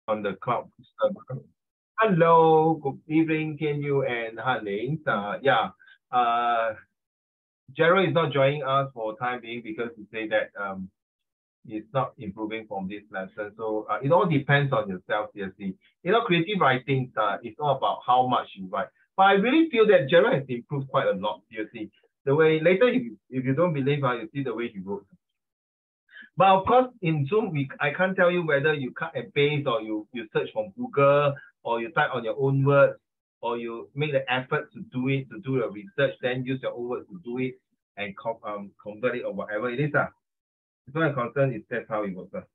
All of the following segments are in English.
on the cloud server. Hello, good evening, Tianyu and Hanling. Gerald is not joining us for the time being because he said that it's not improving from this lesson. So it all depends on yourself, seriously. Creative writing, it's all about how much you write. But I really feel that Gerald has improved quite a lot, seriously. The way, later, if you don't believe, you see the way he wrote. But of course, in Zoom, I can't tell you whether you cut and paste or you search from Google or you type on your own words or you make the effort to do it, to do the research, then use your own words to do it and convert it or whatever it is. As far as I'm concerned, that's how it works.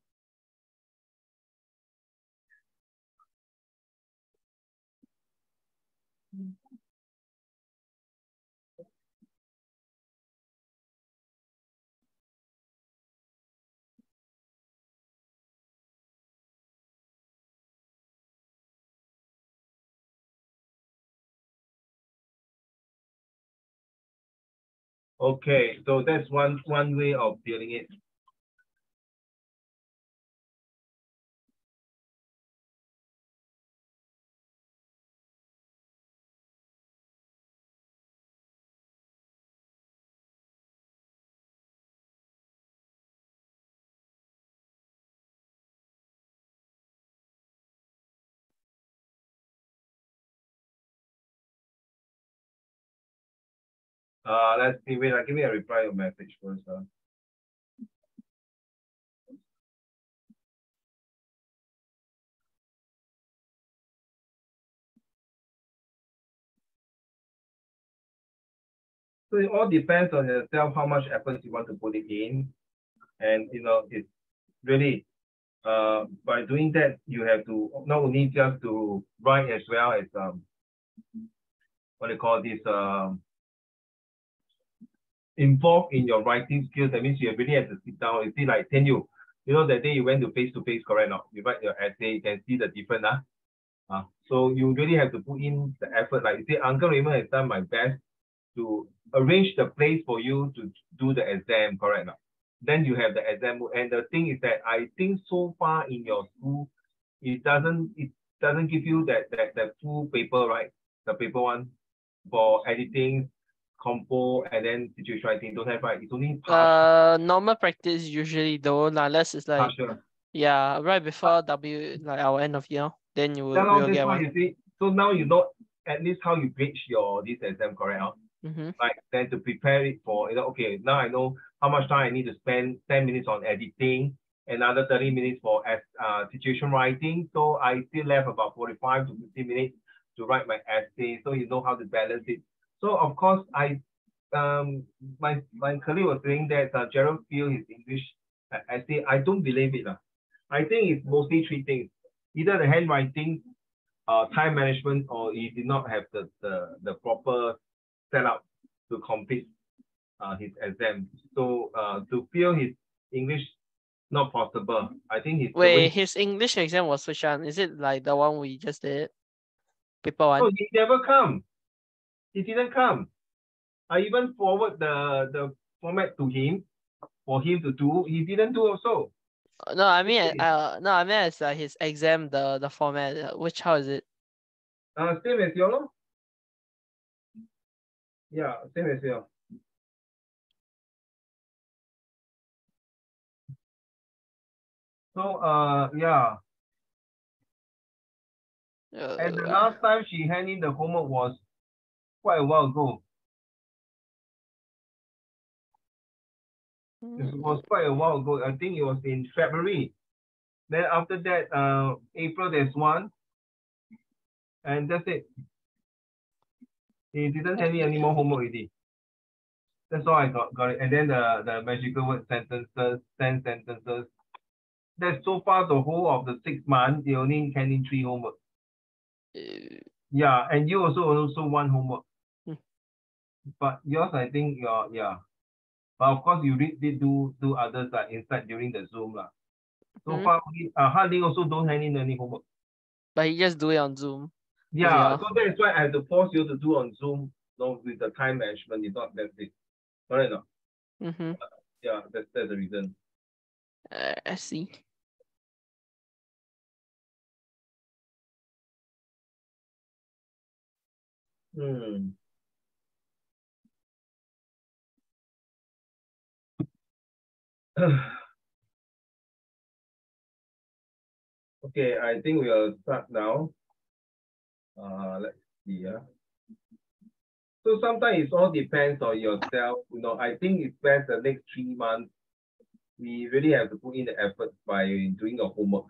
Okay, so that's one way of dealing it. Let's see. Wait, give me a reply or message first. So it all depends on yourself, how much effort you want to put it in. And, it's really, by doing that, you have to not only just to write as well as, what do you call this, involved in your writing skills. That means you really have to sit down. You see, like, Tenyu, that day you went to face-to-face, correct? Now you write your essay, you can see the difference. So you really have to put in the effort. Like you say, Uncle Raymond has done my best to arrange the place for you to do the exam, correct? Now then you have the exam. And the thing is that I think so far in your school, it doesn't give you that full paper, right? The paper one for editing, compo, and then situation writing. Don't have, right? It's only partial. Normal practice usually don't, unless it's like partial. Yeah, right before like our end of year, then you will, That's get why one. you see. So now you know at least how you gauge this exam, correct? Like then to prepare it for, okay, now I know how much time I need to spend 10 minutes on editing, another 30 minutes for situation writing. So I still left about 45 to 50 minutes to write my essay. So you know how to balance it. So of course, my colleague was saying that Gerald feel his English essay. I don't believe it. I think it's mostly three things: either the handwriting, time management, or he did not have the proper setup to complete his exam. So to feel his English not possible, I think he's his English exam was which one? Is it like the one we just did? Paper one? No, he never come. He didn't come. I even forward the format to him for him to do. He didn't do also. No, I mean, it's like his exam, the format. How is it? Same as yours. Yeah, same as yours. So yeah. And the last time she handed in the homework was quite a while ago. It was quite a while ago. I think it was in February. Then after that, April there's one, and that's it. He didn't hand me any more homework already. That's all I got it. And then the magical word sentences, 10 sentences. That's so far the whole of the 6 months. They only hand in 3 homework. Yeah, and you also 1 homework. But yours, I think yeah. But of course, you did do others inside during the Zoom lah. So far, Harding also don't hand in any homework. But he just do it on Zoom. Yeah, so that's why I have to force you to do on Zoom, with the time management. It's not that big. Correct or not? Yeah, that's the reason. I see. Okay, I think we'll start now. Let's see. So sometimes it all depends on yourself. I think it's best the next 3 months, we really have to put in the effort by doing the homework.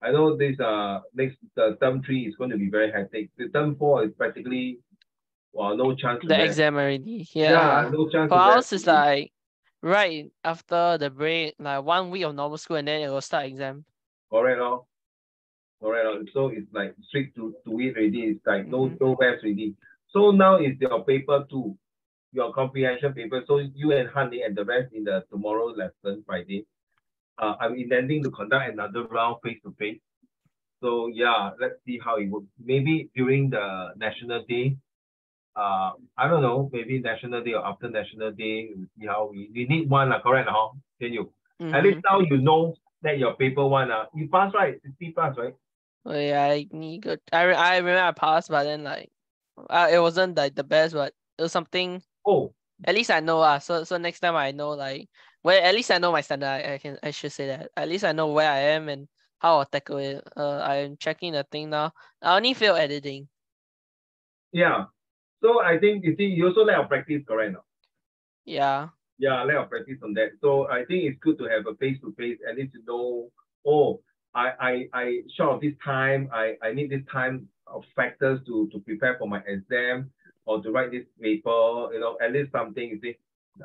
I know this the term 3 is going to be very hectic. The term 4 is practically no chance to The that. exam already. Yeah, Yeah. no chance For to that. ours is like right after the break, like 1 week of normal school, and then it will start exam. Correct, no? Correct. So it's like strict to it already. It's like no rest already. So now is your paper 2, your comprehension paper. So you and Honey and the rest in the tomorrow lesson, Friday. I'm intending to conduct another round face-to-face. So yeah, let's see how it works. Maybe during the National Day, I don't know, maybe National Day or after National Day, we'll see how we need one, correct, huh? Can you? At least now you know that your paper 1, you pass, right? 60 plus, right? Oh yeah, I need good. I remember I passed, but then like, it wasn't like the best, but it was something. Oh, at least I know so next time I know like where, at least I know my standard. I should say that. At least I know where I am and how I'll tackle it. I'm checking the thing now. I only fail editing. yeah. So I think you also let our practice, correct? No? Yeah. Yeah, let our practice on that. So I think it's good to have a face-to-face, at least to know, oh, I short of this time, I need this time of factors to prepare for my exam or to write this paper, at least something, you see.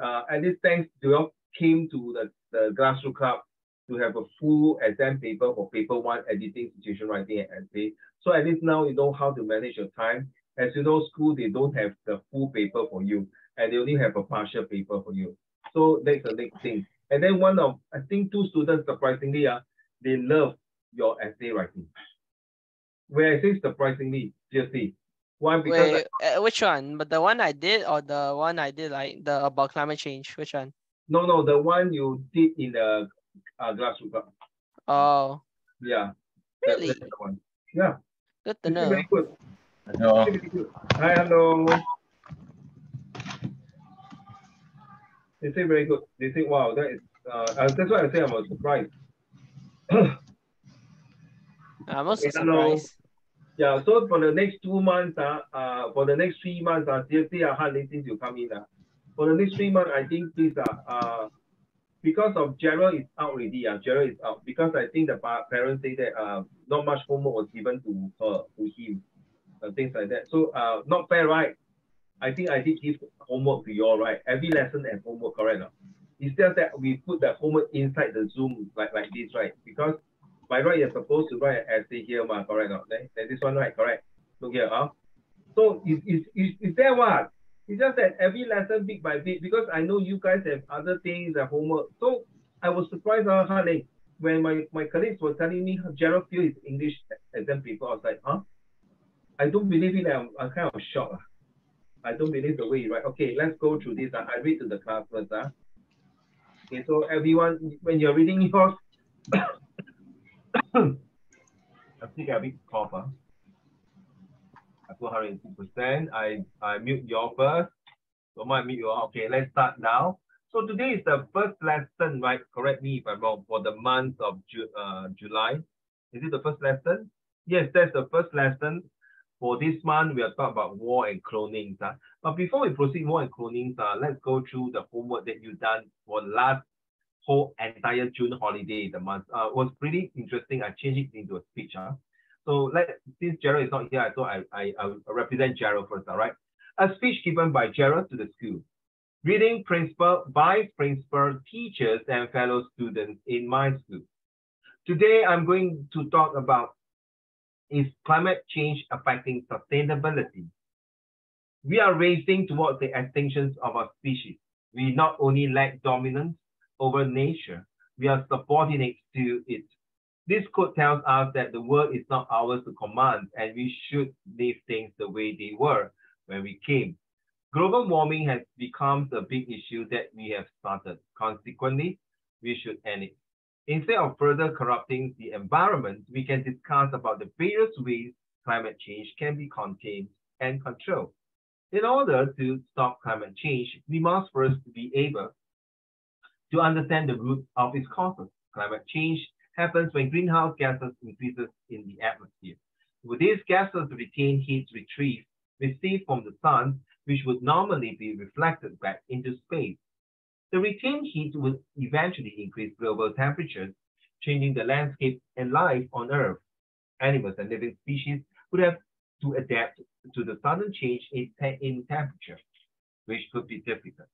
At least thanks to your team, to the grassroots club, to have a full exam paper for paper 1, editing, situation writing, and essay. So at least now you know how to manage your time. As you know, school, they don't have the full paper for you, and they only have a partial paper for you. So that's the next thing. And then I think 2 students, surprisingly, they love your essay writing. Where I say surprisingly, seriously. One, because which one? But the one I did or the one I did like the about climate change? Which one? No, the one you did in the grassroots club. Oh. Yeah. Really? That's the one. Yeah. Good to know. Very good. Hello. Hi, hello. They say very good. They say, wow, that is that's why I say I'm surprised. I'm also surprised. Yeah, so for the next 2 months, for the next 3 months, seriously, hardly since you come in. For the next 3 months, I think please, because of Gerald is out already, Gerald is out, because I think the parents say that not much homework was given to her, to him, things like that. So not fair, right? I think I did give homework to you all, right? Every lesson has homework, correct? It's just that we put the homework inside the Zoom like this, right? Because by right, you're supposed to write an essay here, correct? Then this one, right? Correct. Look here, So is there what? It's just that every lesson bit by bit, because I know you guys have other things, homework. So I was surprised, honey, when my colleagues were telling me Gerald feel his English exam paper. I was like, I don't believe it. I'm kind of shocked. I don't believe the way you write. Okay, let's go through this. I read to the class first. Okay, so everyone, when you're reading yours, I think a bit cough. I put 102%. I mute your first. So I mute you all. Okay, let's start now. So today is the first lesson, right? Correct me if I'm wrong. For the month of July, is it the first lesson? Yes, that's the first lesson. For this month, we are talking about war and cloning. But before we proceed war and cloning, let's go through the homework that you've done for last whole entire June holiday. The month was pretty interesting. I changed it into a speech. So since Gerald is not here, I thought I represent Gerald first. All right. A speech given by Gerald to the school. Reading principal, vice principal, teachers, and fellow students in my school. Today, I'm going to talk about, is climate change affecting sustainability? We are racing towards the extinction of our species. We not only lack dominance over nature, we are subordinate to it. This quote tells us that the world is not ours to command, and we should leave things the way they were when we came. Global warming has become a big issue that we have started. Consequently, we should end it. Instead of further corrupting the environment, we can discuss about the various ways climate change can be contained and control. In order to stop climate change, we must first be able to understand the root of its causes. Climate change happens when greenhouse gases increases in the atmosphere. With these gases retain heat received from the sun, which would normally be reflected back into space. The retained heat would eventually increase global temperatures, changing the landscape and life on Earth. Animals and living species would have to adapt to the sudden change in temperature, which could be difficult.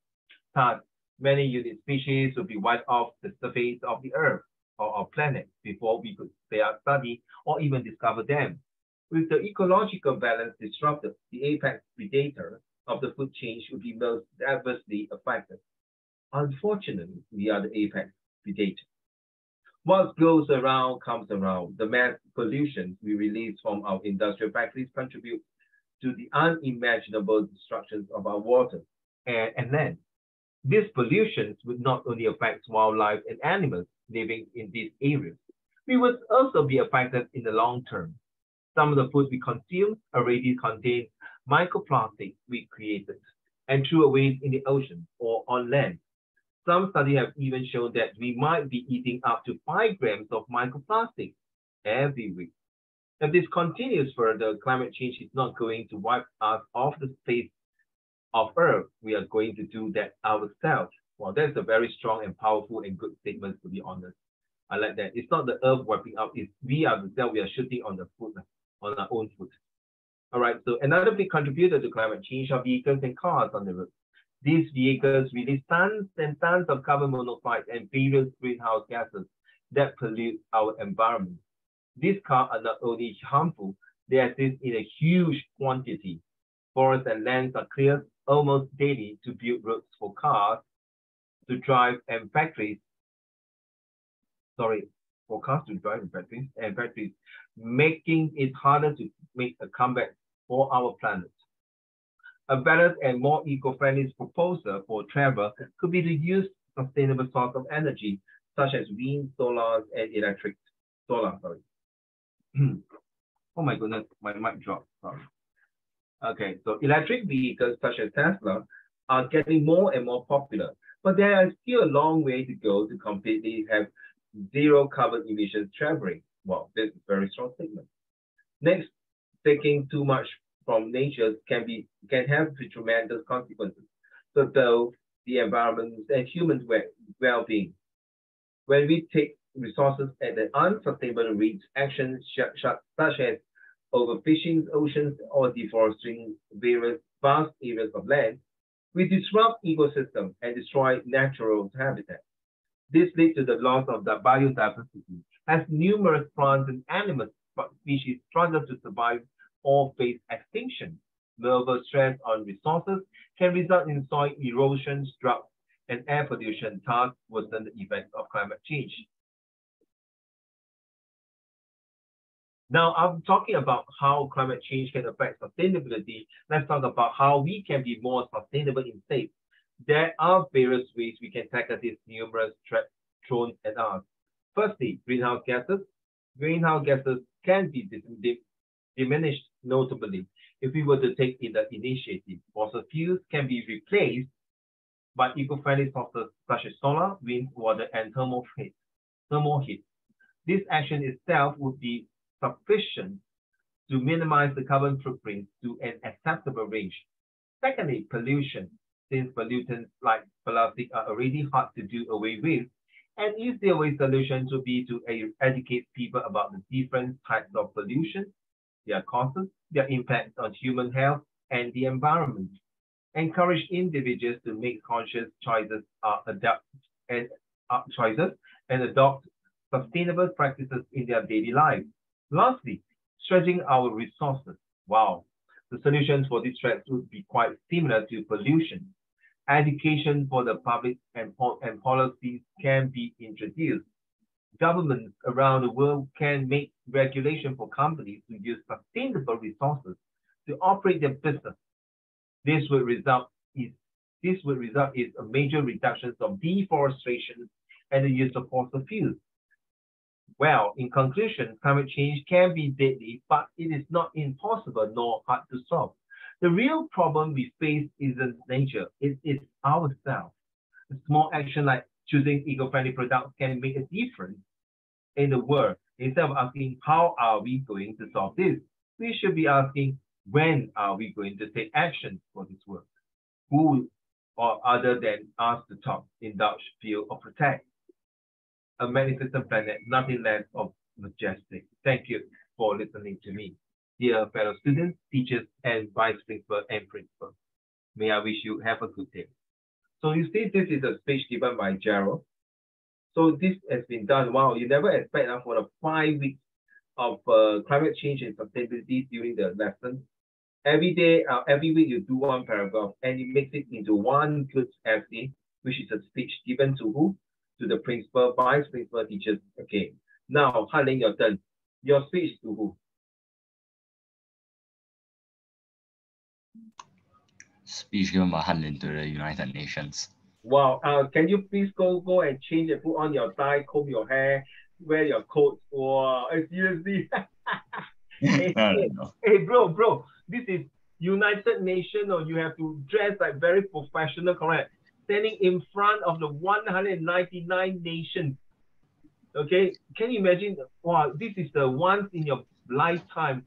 Thus, many unique species would be wiped off the surface of the Earth or our planet before we could study or even discover them. With the ecological balance disrupted, the apex predator of the food chain should be most adversely affected. Unfortunately, we are the apex predator. What goes around comes around. The mass pollution we release from our industrial factories contribute to the unimaginable destruction of our water, air, and land. These pollutions would not only affect wildlife and animals living in these areas, we would also be affected in the long term. Some of the food we consume already contains microplastics we created and threw away in the ocean or on land. Some studies have even shown that we might be eating up to 5 grams of microplastics every week. If this continues further, climate change is not going to wipe us off the face of Earth. We are going to do that ourselves. Well, that's a very strong and powerful and good statement, to be honest. I like that. It's not the Earth wiping out, it's we ourselves, we are shooting on the foot, on our own foot. All right, so another big contributor to climate change are vehicles and cars on the road. These vehicles release tons and tons of carbon monoxide and various greenhouse gases that pollute our environment. These cars are not only harmful, they exist in a huge quantity. Forests and lands are cleared almost daily to build roads for cars to drive and factories. For cars to drive and factories, making it harder to make a comeback for our planet. A better and more eco-friendly proposal for travel could be to use sustainable source of energy, such as wind, solar, and electric. Oh my goodness, my mic dropped. Sorry. Okay, so electric vehicles such as Tesla are getting more and more popular, but there is still a long way to go to completely have zero carbon emissions traveling. Well, this is a very strong statement. Next, taking too much from nature can have tremendous consequences, so though the environment and human well-being. When we take resources at an unsustainable rate, actions such as overfishing oceans or deforesting various vast areas of land, we disrupt ecosystems and destroy natural habitat. This leads to the loss of the biodiversity, as numerous plants and animal species struggle to survive or face extinction. Moreover, stress on resources can result in soil erosion, drought, and air pollution, thus worsen the effects of climate change. Now, I'm talking about how climate change can affect sustainability. Let's talk about how we can be more sustainable and safe. There are various ways we can tackle these numerous threats thrown at us. Firstly, greenhouse gases. Greenhouse gases can be diminished notably if we were to take the initiative. Fossil fuels can be replaced by eco-friendly sources such as solar, wind, water, and thermal heat. This action itself would be sufficient to minimize the carbon footprint to an acceptable range. Secondly, pollution. Since pollutants like plastic are already hard to do away with, an easier way solution would be to educate people about the different types of pollution, their causes, their impact on human health and the environment. Encourage individuals to make conscious choices and adopt sustainable practices in their daily lives. Lastly, stretching our resources. Wow, the solutions for these threats would be quite similar to pollution. Education for the public and policies can be introduced. Governments around the world can make regulation for companies to use sustainable resources to operate their business. This would result in a major reduction of deforestation and the use of fossil fuels. Well, in conclusion, climate change can be deadly, but it is not impossible nor hard to solve. The real problem we face isn't nature, it is ourselves. A small action like choosing eco-friendly products can make a difference in the world. Instead of asking, how are we going to solve this? We should be asking, when are we going to take action for this work? Who or other than us to talk, indulge, feel, or protect a magnificent planet, nothing less of majestic. Thank you for listening to me. Dear fellow students, teachers, and vice principal and principal, may I wish you have a good day. So you see, this is a speech given by Gerald. So this has been done. Wow, you never expect for the 5 weeks of climate change and sustainability during the lesson. Every day, every week you do one paragraph and you make it into one good essay, which is a speech given to who? To the principal, vice principal, teachers. Okay. Now, Han Ling, your turn. Your speech to who? Speech given by Han Lin to the United Nations. Wow. Can you please go and change and put on your tie, comb your hair, wear your coat? Wow, seriously. Hey, bro, this is United Nations, or you have to dress like very professional, correct? Standing in front of the 199 nations. Okay, can you imagine? Wow, this is the once in your lifetime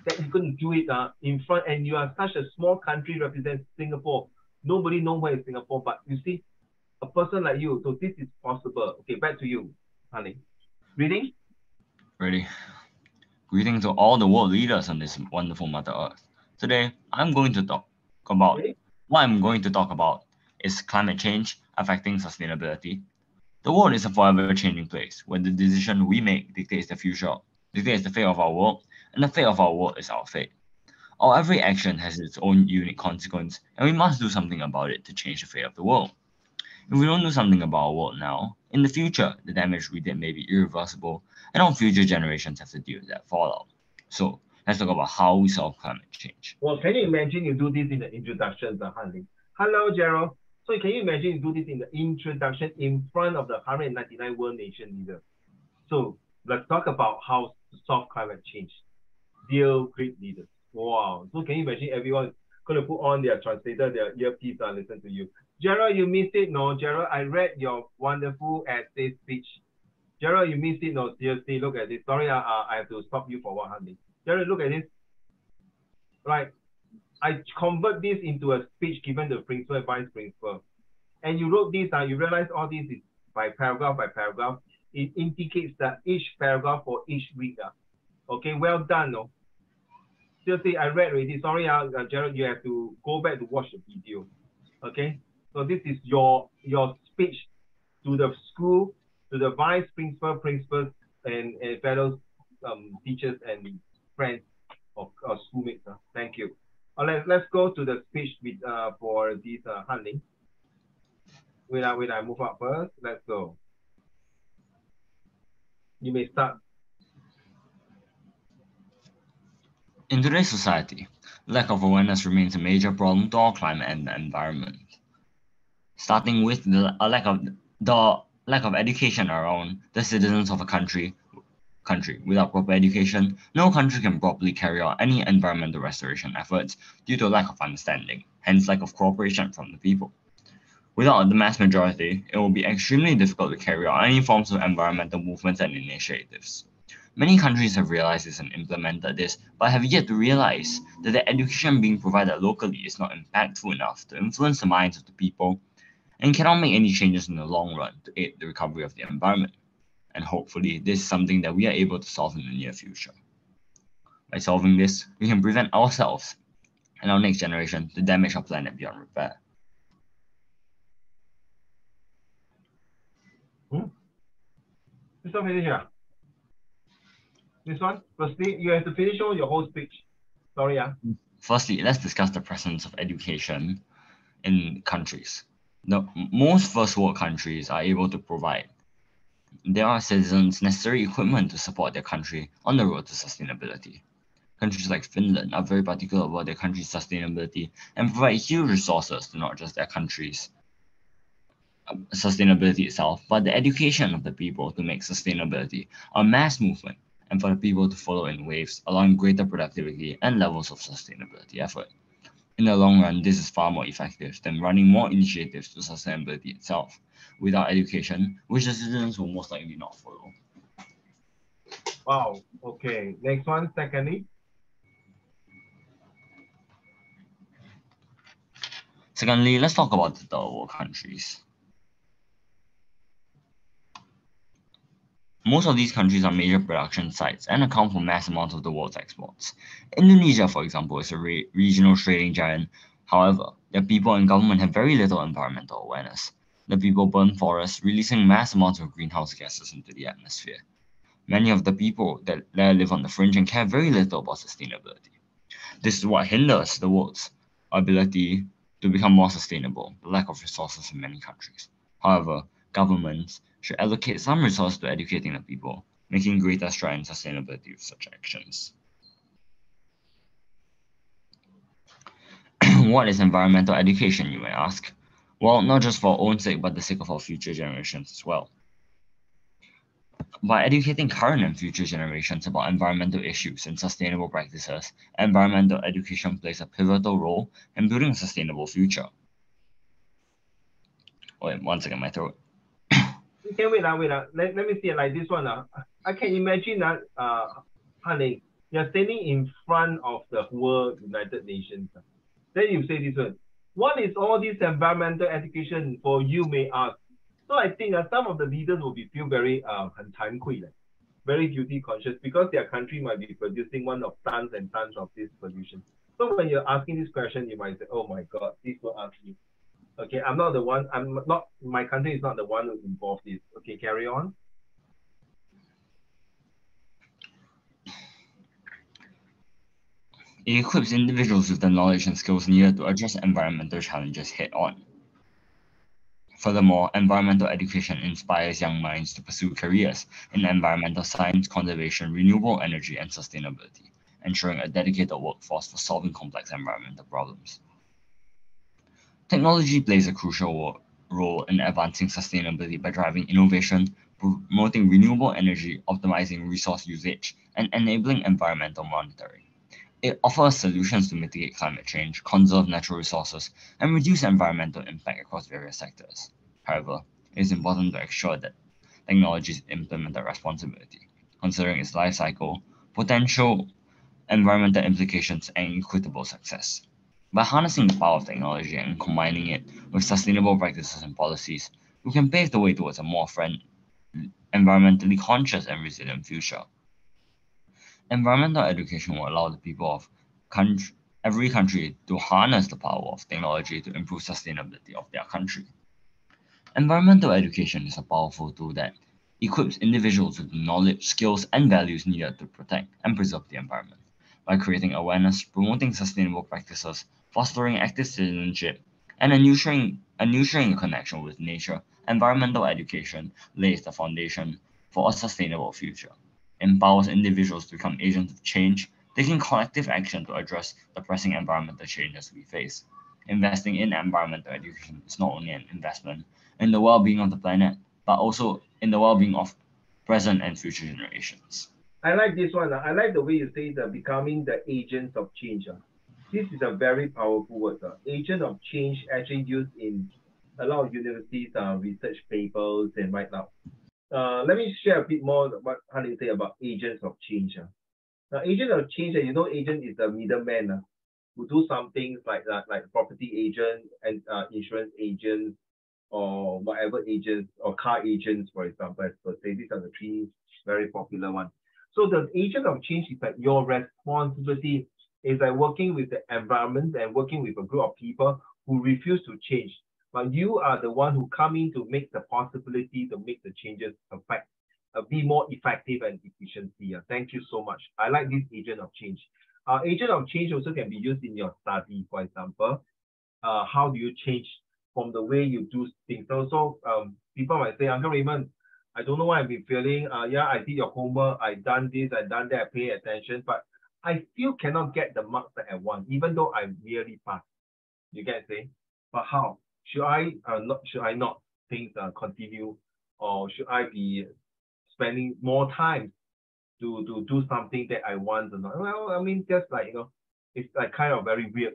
that you're going to do it in front, and you are such a small country represents Singapore. Nobody knows where is Singapore, but you see, a person like you, so this is possible. Okay, back to you, honey. Reading? Ready. Greetings to all the world leaders on this wonderful Mother Earth. Today, I'm going to talk about, what I'm going to talk about is climate change affecting sustainability. The world is a forever changing place where the decision we make dictates the future, dictates the fate of our world, and the fate of our world is our fate. Our every action has its own unique consequence, and we must do something about it to change the fate of the world. If we don't do something about our world now, in the future, the damage we did may be irreversible, and all future generations have to deal with that fallout. So, let's talk about how we solve climate change. Well, can you imagine you do this in the introduction, Han Ling? Hello, Gerald. So can you imagine you do this in the introduction in front of the 199 world nation leaders? So let's talk about how to solve climate change. Dear great leaders. Wow. So can you imagine everyone going to put on their translator, their earpiece and listen to you? Gerald, you missed it. No, Gerald, I read your wonderful essay speech. Gerald, you missed it. No, seriously, look at this. Sorry, I have to stop you for 100. Gerald, look at this. Right. I convert this into a speech given to the principal and vice principal. And you wrote this, you realize all this is by paragraph. It indicates that each paragraph for each reader. Okay, well done. No? Seriously, I read already. Sorry, Gerald, you have to go back to watch the video. Okay, so this is your speech to the school, to the vice principal, principals, and fellow teachers and friends of schoolmates. Thank you. Let's go to the speech with for this Han Ling. When I move up first, let's go. You may start. In today's society, lack of awareness remains a major problem to our climate and the environment. Starting with the lack of education around the citizens of a country. Without proper education, no country can properly carry out any environmental restoration efforts due to a lack of understanding, hence lack of cooperation from the people. Without the mass majority, it will be extremely difficult to carry out any forms of environmental movements and initiatives. Many countries have realized this and implemented this, but have yet to realize that the education being provided locally is not impactful enough to influence the minds of the people and cannot make any changes in the long run to aid the recovery of the environment. And hopefully, this is something that we are able to solve in the near future. By solving this, we can prevent ourselves and our next generation the damage of planet beyond repair. This one finish here. This one, firstly, you have to finish all your whole speech. Sorry, Firstly, let's discuss the presence of education in countries. Most first world countries are able to provide their citizens necessary equipment to support their country on the road to sustainability. Countries like Finland are very particular about their country's sustainability and provide huge resources to not just their country's sustainability itself, but the education of the people to make sustainability a mass movement and for the people to follow in waves, allowing greater productivity and levels of sustainability effort. In the long run, this is far more effective than running more initiatives to sustainability itself. Without education, which the citizens will most likely not follow. Wow. Okay. Next one, secondly. Secondly, let's talk about the third world countries. Most of these countries are major production sites and account for mass amounts of the world's exports. Indonesia, for example, is a regional trading giant. However, their people and government have very little environmental awareness. The people burn forests, releasing mass amounts of greenhouse gases into the atmosphere. Many of the people that there live on the fringe and care very little about sustainability. This is what hinders the world's ability to become more sustainable, the lack of resources in many countries. However, governments should allocate some resources to educating the people, making greater strides in sustainability with such actions. What is environmental education, you may ask? Well, not just for our own sake, but the sake of our future generations as well. By educating current and future generations about environmental issues and sustainable practices, environmental education plays a pivotal role in building a sustainable future. Wait, one second, my throat. Okay, wait. Let me see like this one. I can imagine that, honey, you're standing in front of the World United Nations. Then you say this one. What is all this environmental education for, you may ask? So I think some of the leaders will feel very 很惭愧, very guilty conscious, because their country might be producing one of tons and tons of this pollution. So when you're asking this question, you might say, oh my God, this will ask me. Okay, I'm not the one, my country is not the one who involved this. Okay, carry on. It equips individuals with the knowledge and skills needed to address environmental challenges head-on. Furthermore, environmental education inspires young minds to pursue careers in environmental science, conservation, renewable energy, and sustainability, ensuring a dedicated workforce for solving complex environmental problems. Technology plays a crucial role in advancing sustainability by driving innovation, promoting renewable energy, optimizing resource usage, and enabling environmental monitoring. It offers solutions to mitigate climate change, conserve natural resources, and reduce environmental impact across various sectors. However, it is important to ensure that technology is implemented responsibly, considering its life cycle, potential environmental implications, and equitable success. By harnessing the power of technology and combining it with sustainable practices and policies, we can pave the way towards a more environmentally conscious and resilient future. Environmental education will allow the people of every country to harness the power of technology to improve sustainability of their country. Environmental education is a powerful tool that equips individuals with the knowledge, skills, and values needed to protect and preserve the environment. By creating awareness, promoting sustainable practices, fostering active citizenship, and nurturing a connection with nature, environmental education lays the foundation for a sustainable future. Empowers individuals to become agents of change, taking collective action to address the pressing environmental changes we face. Investing in environmental education is not only an investment in the well-being of the planet, but also in the well-being of present and future generations. I like this one. I like the way you say that becoming the agents of change. This is a very powerful word. Agent of change actually used in a lot of universities' research papers and right now. Let me share a bit more what Hanling say about agents of change. Now, agent of change, agent is the middleman who do some things like property agent and insurance agents or whatever agents or car agents, for example, as per se. These are the three very popular ones. So the agent of change is that your responsibility is like working with the environment and working with a group of people who refuse to change. But you are the one who come in to make the possibility to make the changes affect, be more effective and efficiency. Thank you so much. I like this agent of change. Agent of change also can be used in your study, for example. How do you change from the way you do things? So people might say, Uncle Raymond, I don't know what I've been feeling. Yeah, I did your homework. I done this, I done that, I pay attention, but I still cannot get the marks that I want, even though I really passed. You get it? But how? Should I not things continue, or should I be spending more time to do something that I want or not? Well, I mean, just like, it's like kind of very weird.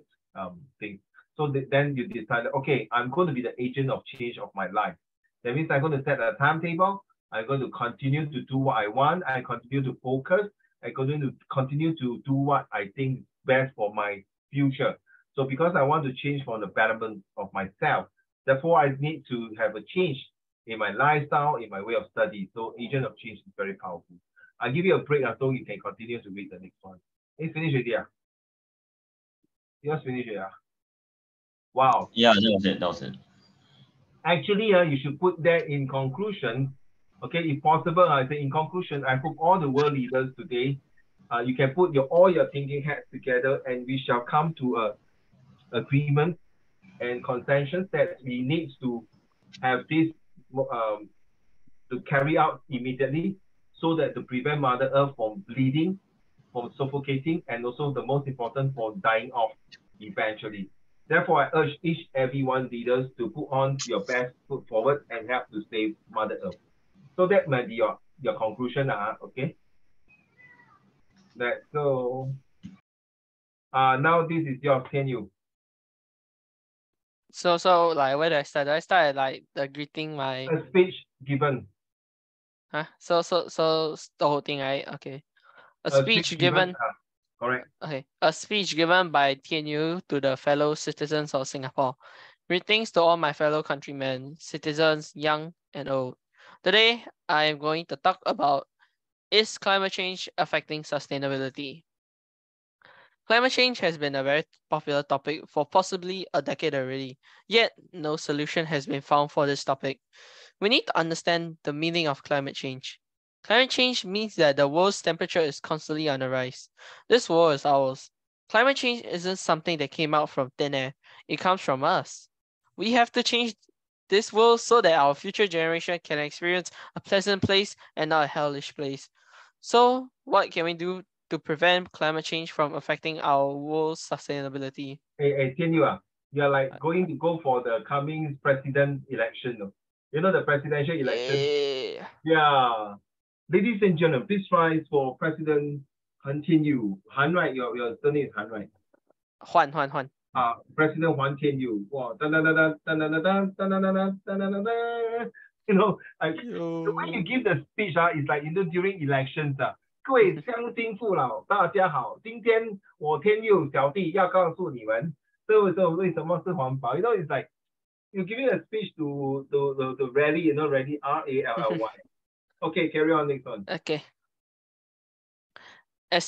things. So then you decide, okay, I'm going to be the agent of change of my life. That means I'm going to set a timetable. I'm going to continue to do what I want. I continue to focus. I'm going to continue to do what I think is best for my future. So because I want to change for the betterment of myself, therefore I need to have a change in my lifestyle, in my way of study. So agent of change is very powerful. I'll give you a break so you can continue to read the next one. It's finished already. Just finished it. Wow. Yeah, that was it. That was it. Actually, you should put that in conclusion. Okay, if possible, I say in conclusion, I hope all the world leaders today, you can put all your thinking hats together, and we shall come to a agreement and consensus that we need to have this to carry out immediately, so that to prevent Mother Earth from bleeding, from suffocating, and also the most important, for dying off eventually. Therefore, I urge everyone leaders to put on your best foot forward and help to save Mother Earth. So that might be your conclusion, okay? Let's go. Now this is your tenure. So like, where do I start? Do I start at like the greeting my A speech given. huh? So the whole thing, right? Okay. A speech given. Correct. Okay. A speech given by TNU to the fellow citizens of Singapore. Greetings to all my fellow countrymen, citizens, young and old. Today, I am going to talk about, is climate change affecting sustainability? Climate change has been a very popular topic for possibly a decade already, yet no solution has been found for this topic. We need to understand the meaning of climate change. Climate change means that the world's temperature is constantly on the rise. This world is ours. Climate change isn't something that came out from thin air. It comes from us. We have to change this world so that our future generation can experience a pleasant place and not a hellish place. So, what can we do to prevent climate change from affecting our world's sustainability? Hey, Tianyu, you're like going to go for the coming president election. You know the presidential election? Yeah. Ladies and gentlemen, please rise for President Han Tianyu. Han, right? Your surname is Han, right? Juan. President Juan Tianyu. Wow. You know, like the way you give the speech, it's like during elections. 各位乡亲父老，大家好，今天我天佑小弟要告诉你们，这为什么是环保？ You know, it's like you're giving a speech to the rally, you know, rally RALLY. Okay, carry on next one. Okay. As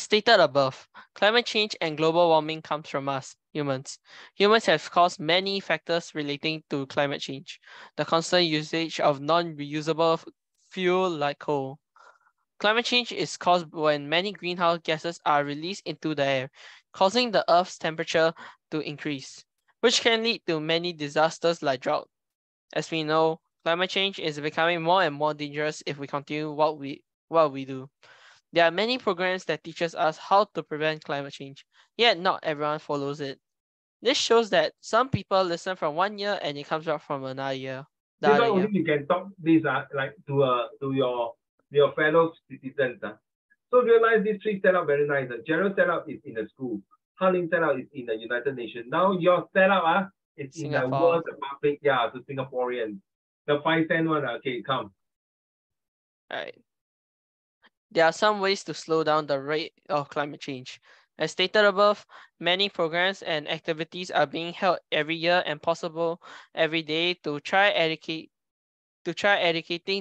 stated above, climate change and global warming comes from us, humans. Humans have caused many factors relating to climate change. The constant usage of non-reusable fuel like coal. Climate change is caused when many greenhouse gases are released into the air, causing the Earth's temperature to increase, which can lead to many disasters like drought. As we know, climate change is becoming more and more dangerous if we continue what we do. There are many programs that teaches us how to prevent climate change, yet not everyone follows it. This shows that some people listen from 1 year and it comes out from another year. This one only you can talk this like to your fellow citizens. So realize these three setup very nice. The general setup is in the school. Hanling setup is in the United Nations. Now your setup is in the world, the public, to Singaporeans. The 5 cent one, okay, come. All right. There are some ways to slow down the rate of climate change. As stated above, many programs and activities are being held every year and possible every day to try educating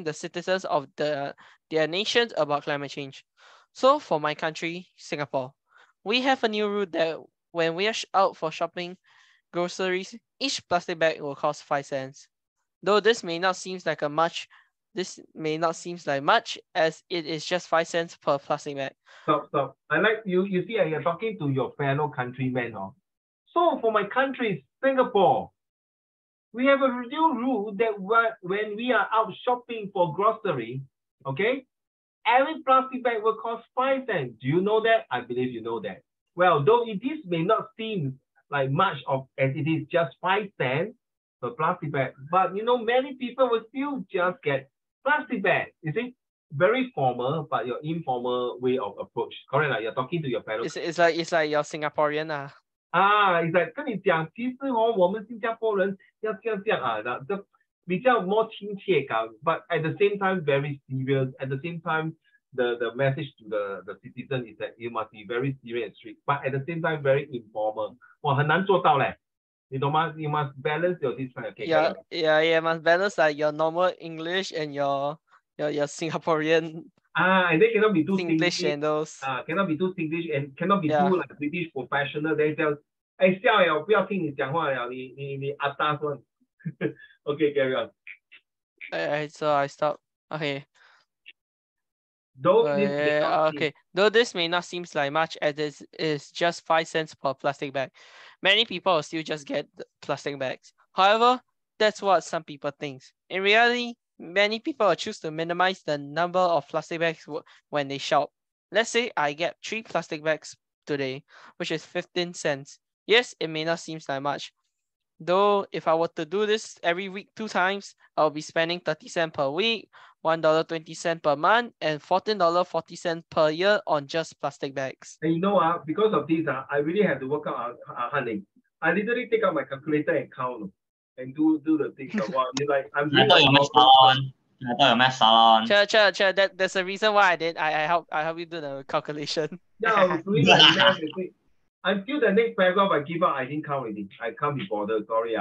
the citizens of their nations about climate change. So for my country, Singapore, we have a new rule that when we are out for shopping groceries, each plastic bag will cost 5 cents. Though this may not seem like much, as it is just 5 cents per plastic bag. Stop. I like you see, you're talking to your fellow countrymen. So for my country, Singapore, we have a new rule that when we are out shopping for grocery, okay, every plastic bag will cost 5 cents. Do you know that? I believe you know that. Well, though this may not seem like much as it is just 5 cents per plastic bag, but you know, many people will still just get plastic bag. You see, very formal, but your informal way of approach. Correct, like you're talking to your fellow. It's like you're Singaporean 啊。it's like 跟你讲，其实我们新加坡人要这样啊，这比较 more 亲切感 ，but at the same time very serious. At the same time, the message to the citizen is that you must be very serious and strict, but at the same time very informal. 哇，很难做到嘞，你懂吗？ You must balance your this kind of case. Yeah, must balance like your normal English and your Singaporean and they cannot be too Singlish and those. cannot be too Singlish and cannot be too like British professional. They tell, 哎，笑呀，我不要听你讲话了，你阿达说。Okay, carry on. So I stop. Okay. Though this may not seem like much, as it is just 5 cents per plastic bag, many people will still just get the plastic bags. However, that's what some people think. In reality, many people will choose to minimize the number of plastic bags when they shop. Let's say I get 3 plastic bags today, which is 15 cents. Yes, it may not seem like much. Though, if I were to do this every week 2 times, I'll be spending 30 cents per week, $1.20 per month, and $14.40 per year on just plastic bags. And you know, because of this, I really have to work out, honey. I literally take out my calculator and count and do the things. You're like, I'm doing I thought your math salon. Sure. There's a reason why I help you do the calculation. Yeah, I was doing like math. Until the next paragraph I give up, I didn't count anything. I can't be bothered. Sorry.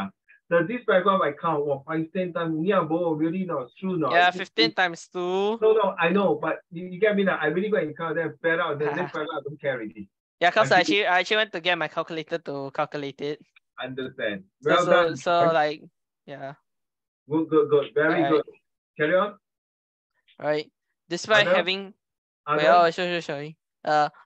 This paragraph I count. 5 10 times. Yeah, bro, really not true. No. Yeah, 15 times 2. No, I know, but you get me now. I really go and count. Then fed out. The next paragraph I don't care already. Yeah, because I actually went to get my calculator to calculate it. Understand. Well done. So like, yeah. Good. Very good. Carry on. Right. Despite having, sorry.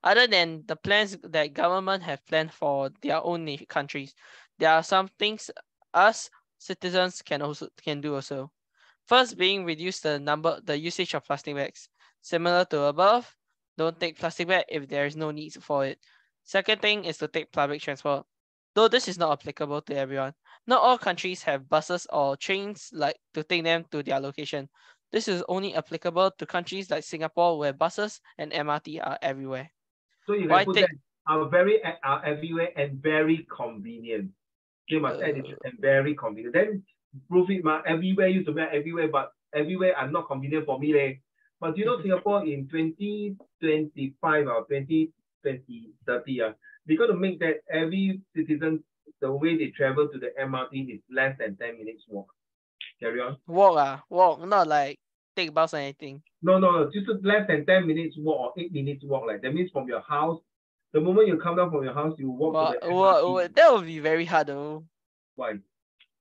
Other than the plans that government have planned for their own countries, there are some things us citizens can do also. First, being reduce the usage of plastic bags. Similar to above, don't take plastic bag if there is no need for it. Second thing is to take public transport. Though this is not applicable to everyone, not all countries have buses or trains like to take them to their location. This is only applicable to countries like Singapore, where buses and MRT are everywhere. So you can put that are everywhere and very convenient. You must add it and very convenient. Then prove it, everywhere used to be everywhere, but everywhere are not convenient for me. But you know, Singapore in 2025 or 2030, they're going to make that every citizen, the way they travel to the MRT is less than 10 minutes walk. Carry on. Walk, not like take bus or anything. No, just less than 10 minutes walk or 8 minutes walk. Like that means from your house, the moment you come down from your house, you walk to the MRT. That would be very hard though. Why?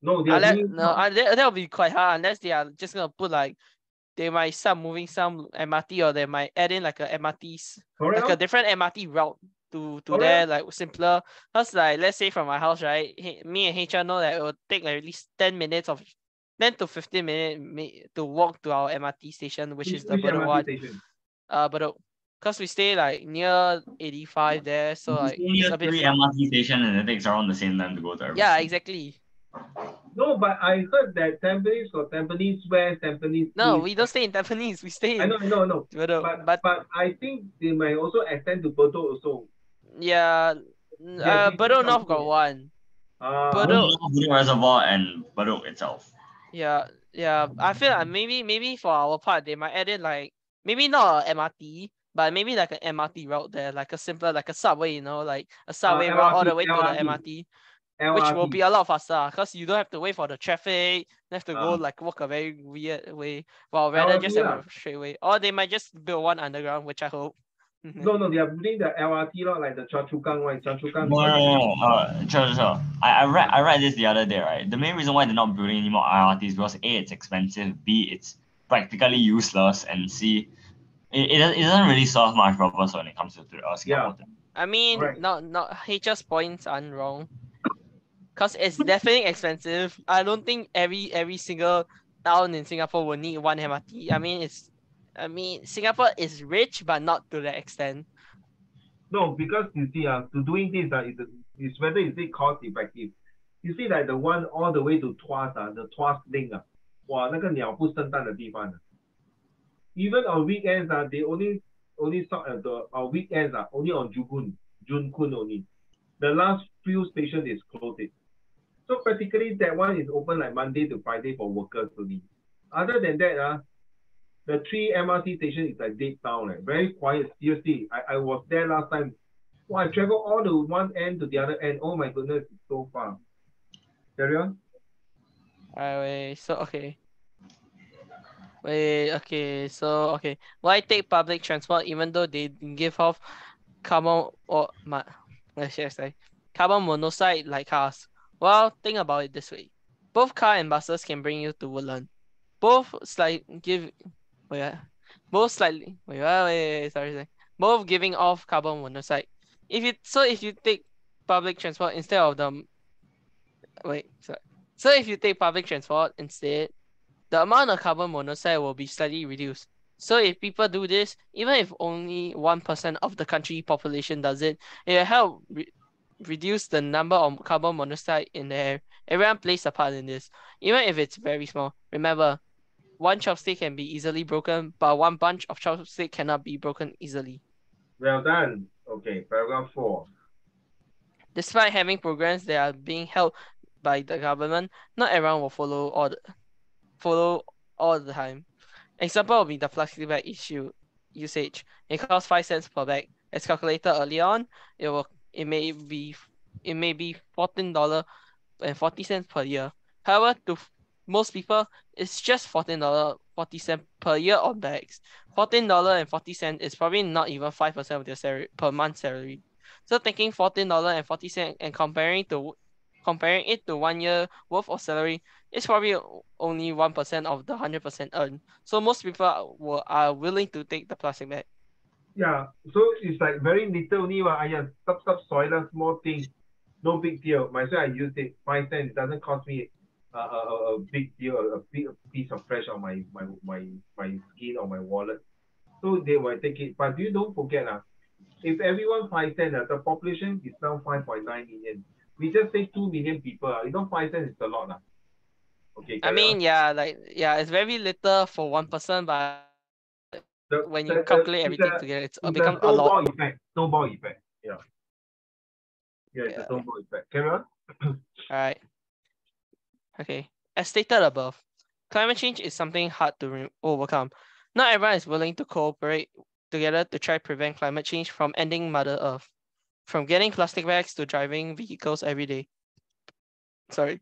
No, that would be quite hard unless they are just gonna put like they might start moving some MRT or they might add in like a MRTs, like a different MRT route to there, like simpler. Because like let's say from my house, right? Me and HR know that it will take like at least 10 to 15 minutes to walk to our MRT station, which is the Bedok one. Bedok. Because we stay like near 85 there, so like it's a bit 3 MRT station and it takes around the same time to go to everything. Yeah, exactly. No, but I heard that Tampines or Tampines West, Tampines. No, we don't stay in Tampines. We stay in. I know. Bedok, but I think they might also extend to Bedok also. Yeah, Bedok North got one. Bedok Reservoir and Bedok itself. Yeah. I feel like maybe for our part they might add in like maybe not a MRT, but maybe like an MRT route there, like a simpler, like a subway, like a subway route all the way to the MRT. Which will be a lot faster because you don't have to wait for the traffic. You have to go like walk a very weird way. Well, rather just have a straight way. Or they might just build one underground, which I hope. No, they are building the LRT like the Choa Chu Kang one. No. Sure. I read this the other day, right? The main reason why they're not building any more LRT is because A, it's expensive, B, it's practically useless, and C, it doesn't really serve much purpose when it comes to Singapore. I mean, not HR's points aren't wrong. Because it's definitely expensive. I don't think every single town in Singapore will need one MRT. I mean, Singapore is rich, but not to that extent. No, because you see, to doing this, is whether is it cost effective. You see, like the one all the way to Tuas, the Tuas link, 哇，那个鸟不生蛋的地方。Even on weekends, they only stop at the weekends, only on June Kun only. The last few stations is closed. So practically that one is open like Monday to Friday for workers only. Other than that, the 3 MRT station is like dead town, very quiet. Seriously, I was there last time. Well, I travel all the one end to the other end. Oh my goodness, it's so far. Carry on. Wait, so okay. Wait, okay, so okay. Why take public transport even though they give off carbon or let's just say carbon monoxide like cars? Well, think about it this way. Both car and buses can bring you to Woodland. Both both slightly sorry. Both giving off carbon monoxide. If you take public transport instead of the so if you take public transport instead, the amount of carbon monoxide will be slightly reduced. So if people do this, even if only 1% of the country population does it, it will help reduce the number of carbon monoxide in the air. Everyone plays a part in this, even if it's very small. Remember, one chopstick can be easily broken, but one bunch of chopstick cannot be broken easily. Well done. Okay, paragraph 4. Despite having programs that are being held by the government, not everyone will follow all the time. Example will be the plastic bag usage. It costs 5 cents per bag. As calculated early on, it may be $14.40 per year. However, to most people, it's just $14.40 per year on bags. $14.40 is probably not even 5% of their salary per month salary. So taking $14.40 and comparing it to 1 year worth of salary, it's probably only 1% of the 100% earned. So most people are willing to take the plastic bag. Yeah, so it's like very little only. Stop soil, small thing. No big deal. Might as well I use it. 5 cents. It doesn't cost me a big deal, a big piece of flesh on my skin or my wallet. So they will take it. But you don't forget, if everyone 5 cents, the population is now 5.9 million. We just say 2 million people. 5 cents is a lot. Okay, I mean, it's very little for one person, but when you calculate everything together, it becomes a lot. Snowball effect. Yeah. Yeah, it's a snowball effect. Carry on. All right. Okay. As stated above, climate change is something hard to overcome. Not everyone is willing to cooperate together to try prevent climate change from ending Mother Earth, from getting plastic bags to driving vehicles every day. Sorry.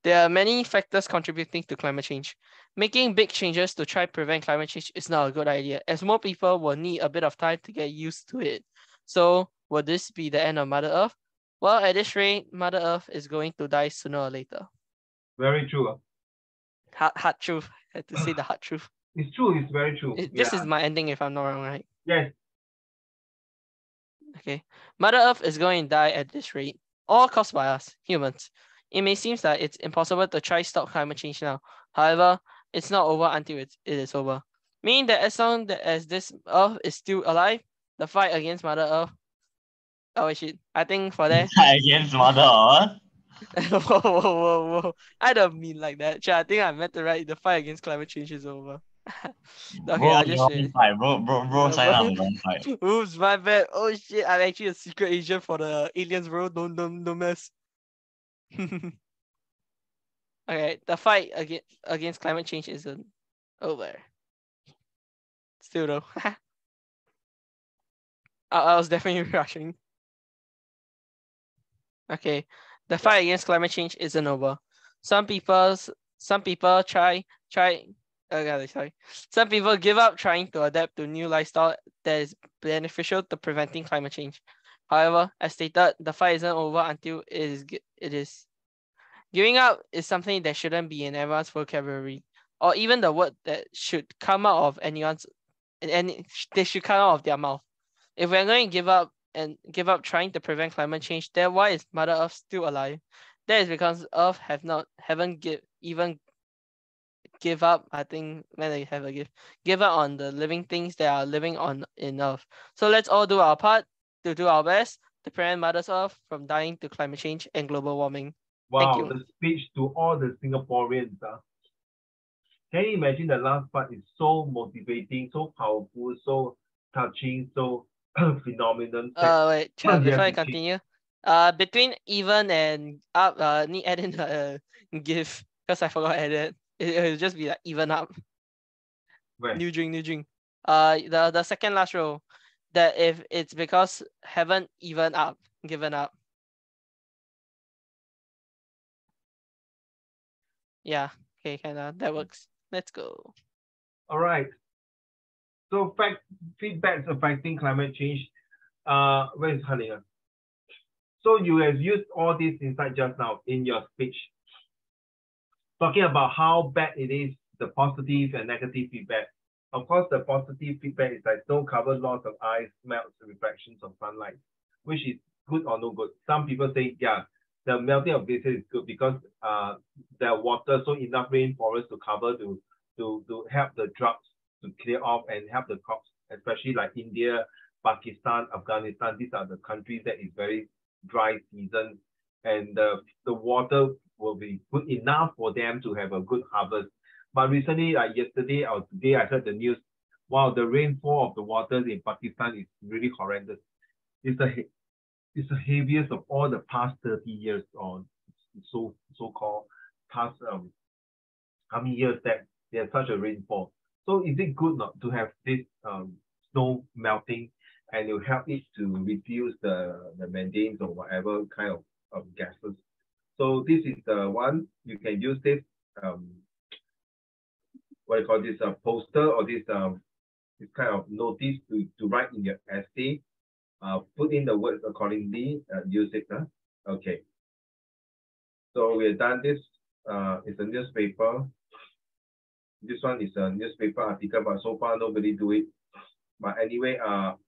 There are many factors contributing to climate change. Making big changes to try prevent climate change is not a good idea, as more people will need a bit of time to get used to it. So, will this be the end of Mother Earth? Well, at this rate, Mother Earth is going to die sooner or later. Very true. Hard truth. I had to say the hard truth. It's true. It's very true. This is my ending if I'm not wrong, right? Yes. Okay. Mother Earth is going to die at this rate, all caused by us, humans. It may seem that it's impossible to try stop climate change now. However, it's not over until it is over. Meaning that as long as this Earth is still alive, the fight against Mother Earth. Oh shit! I think for that. Against Mother Earth. Whoa! I don't mean like that. I think I meant to write the fight against climate change is over. Okay, bro, I just wrong fight. Bro, sign up wrong fight. Oops, my bad. Oh shit! I'm actually a secret agent for the aliens, bro. Don't mess. Okay, the fight against climate change isn't over. Still though. I was definitely rushing. Okay, the fight against climate change isn't over. Some people try. Sorry. Some people give up trying to adapt to new lifestyle that is beneficial to preventing climate change. However, as stated, the fight isn't over until it is. Giving up is something that shouldn't be in everyone's vocabulary, or even the word that should come out of anyone's, and they should come out of their mouth. If we're going to give up trying to prevent climate change, then why is Mother Earth still alive? That is because Earth haven't even give up. I think when they have a give up on the living things that are living on in Earth. So let's all do our part to do our best to prevent Mother Earth from dying to climate change and global warming. Wow, the speech to all the Singaporeans. Can you imagine the last part is so motivating, so powerful, so touching, so phenomenal? Wait, You before have I to change. continue, between even and up, need add in a GIF because I forgot to add it. It'll just be like even up. Where? New drink. The second last row, that if it's because haven't even up, given up. Yeah, okay, kinda that works. Let's go. All right. So feedbacks affecting climate change. Where is Halia? So you have used all this insight just now in your speech, talking about how bad it is, the positive and negative feedback. Of course, the positive feedback is like snow covered loss of ice, melts, reflections of sunlight, which is good or no good. Some people say, yeah, the melting of glaciers is good because the water, so enough rain for us to cover to help the droughts to clear off and help the crops, especially like India, Pakistan, Afghanistan. These are the countries that is very dry season, and the water will be good enough for them to have a good harvest. But recently, like yesterday or today, I heard the news. Wow, the rainfall of the waters in Pakistan is really horrendous. It's the heaviest of all the past 30 years, or so-called past how many years that there's such a rainfall. So is it good not to have this snow melting, and it will help it to reduce the methane or whatever kind of gases. So this is the one you can use this what do you call this poster or this kind of notice to write in your essay. Put in the words accordingly. Use it. Okay. So we're done. This it's a newspaper. This one is a newspaper article, but so far nobody do it. But anyway,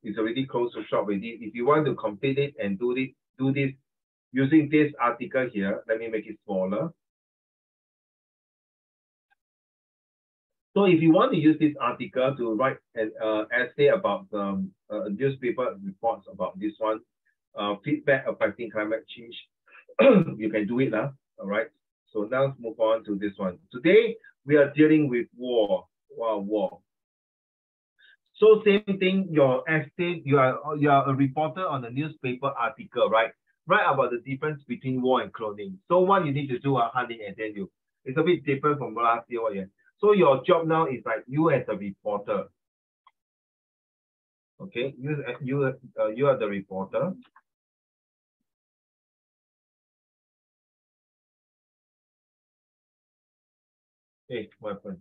it's already close to shop already. If you want to complete it and do this using this article here, let me make it smaller. So if you want to use this article to write an essay about newspaper reports about this one, feedback affecting climate change, you can do it now. All right. So now let's move on to this one. Today we are dealing with war. Wow, war. So same thing. Your essay, you are a reporter on a newspaper article, right? Write about the difference between war and cloning. So what you need to do, honey, and then it's a bit different from last year. Yeah. So your job now is like you as a reporter. Okay, you are the reporter. Hey, what happened?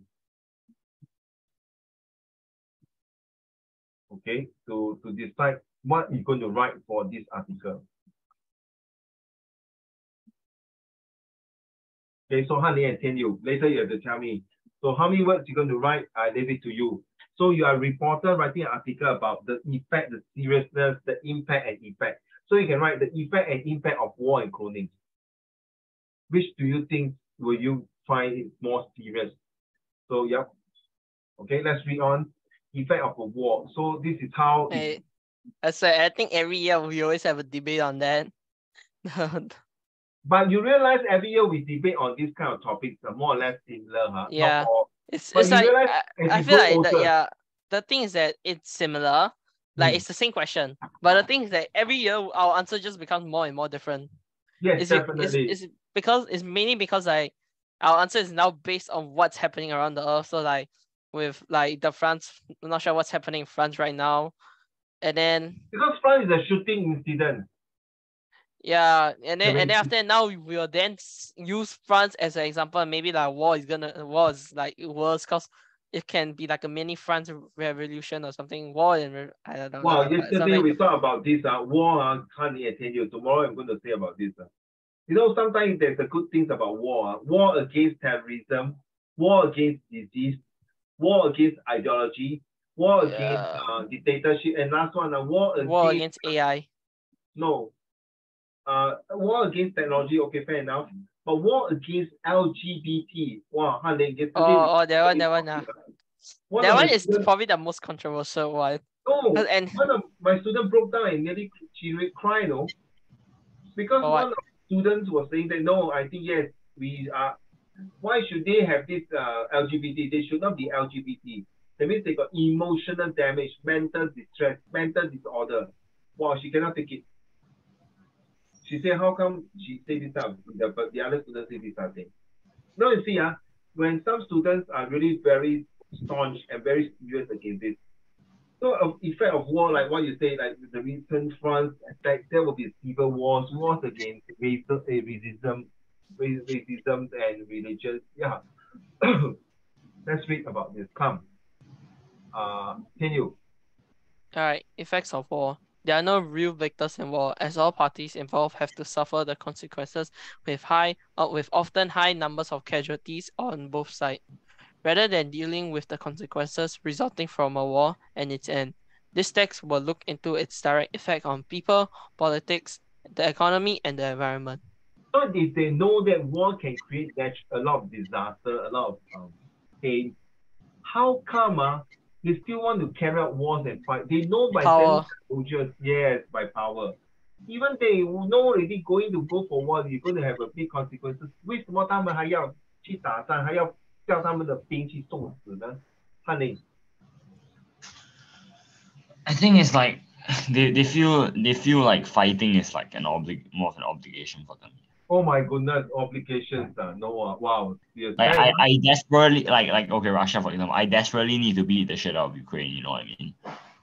Okay, to decide what you're going to write for this article. Okay, so honey, and tell you later you have to tell me. So how many words you're going to write? I leave it to you. So you are a reporter writing an article about the effect, the seriousness, the impact and effect. So you can write the effect and impact of war and cloning. Which do you think will you find it more serious? So yeah. Okay, let's read on. Effect of a war. So this is how I think every year we always have a debate on that. But you realize every year we debate on this kind of topics are more or less similar, huh? Yeah. It's like I feel like the thing is that it's similar. Like it's the same question. But the thing is that every year our answer just becomes more and more different. Yes, definitely. It's mainly because like our answer is now based on what's happening around the earth. So like with like the France, I'm not sure what's happening in France right now. And then because France is a shooting incident. Yeah, and then after that, now we will then use France as an example. Maybe like war is like worse because it can be like a mini France revolution or something. War and I don't know. Wow, yesterday we talked about this war. Can't attend you. Tomorrow I'm going to say about this. You know, sometimes there's a good things about war. War against terrorism, war against disease, war against ideology, war against dictatorship, and last one, war against AI. No. War against technology, okay, fair enough. But war against LGBT, wow, that one. That one is probably the most controversial one. Oh, and one of my students broke down and nearly cried, no? Because one of the students was saying that no, I think yes, we are Why should they have this LGBT? They should not be LGBT. That means they got emotional damage, mental distress, mental disorder. Wow, she cannot take it. She said, how come she say this out? But the other students say this thing. Now you see, when some students are really very staunch and very serious against this, so of effect of war, like what you say, like the recent France attack, there will be civil wars, wars against racism, racism and religion. Yeah. Let's read about this. Come. Continue. All right, effects of war. There are no real victors in war, as all parties involved have to suffer the consequences with often high numbers of casualties on both sides. Rather than dealing with the consequences resulting from a war and its end, this text will look into its direct effect on people, politics, the economy, and the environment. So if they know that war can create a lot of disaster, a lot of pain, how come they still want to carry out wars and fight? They know by sending Power. soldiers, yes, by power. Even they know already going to go for war, you're going to have a big consequences. 为什么他们还要去打仗，还要叫他们的兵去送死呢？汉林。I think it's like they feel like fighting is like more of an obligation for them. Oh my goodness, obligations. No, wow. Yes, Like I desperately like okay, Russia for example, I desperately need to beat the shit out of Ukraine. You know what I mean?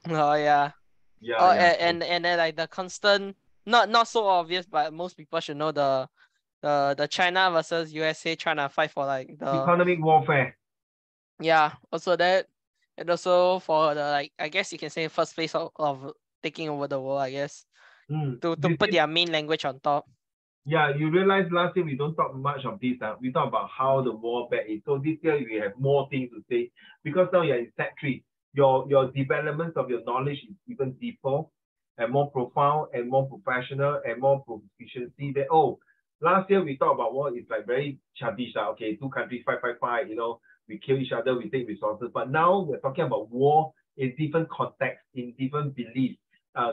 Oh yeah. Yeah, Oh, yeah. and then like the constant, not so obvious, but most people should know the China versus USA trying to fight for like the Economic warfare. Yeah, also that, and also for the like I guess you can say first place of taking over the world, I guess. To put their main language on top. Yeah, you realize last year we don't talk much of this. We talk about how the war back is. So this year we have more things to say because now you're in Sec3. Your development of your knowledge is even deeper and more profound and more professional and more proficiency. That last year we talked about war is like very childish. Okay, two countries fight. We kill each other, we take resources. But now we're talking about war in different contexts, in different beliefs,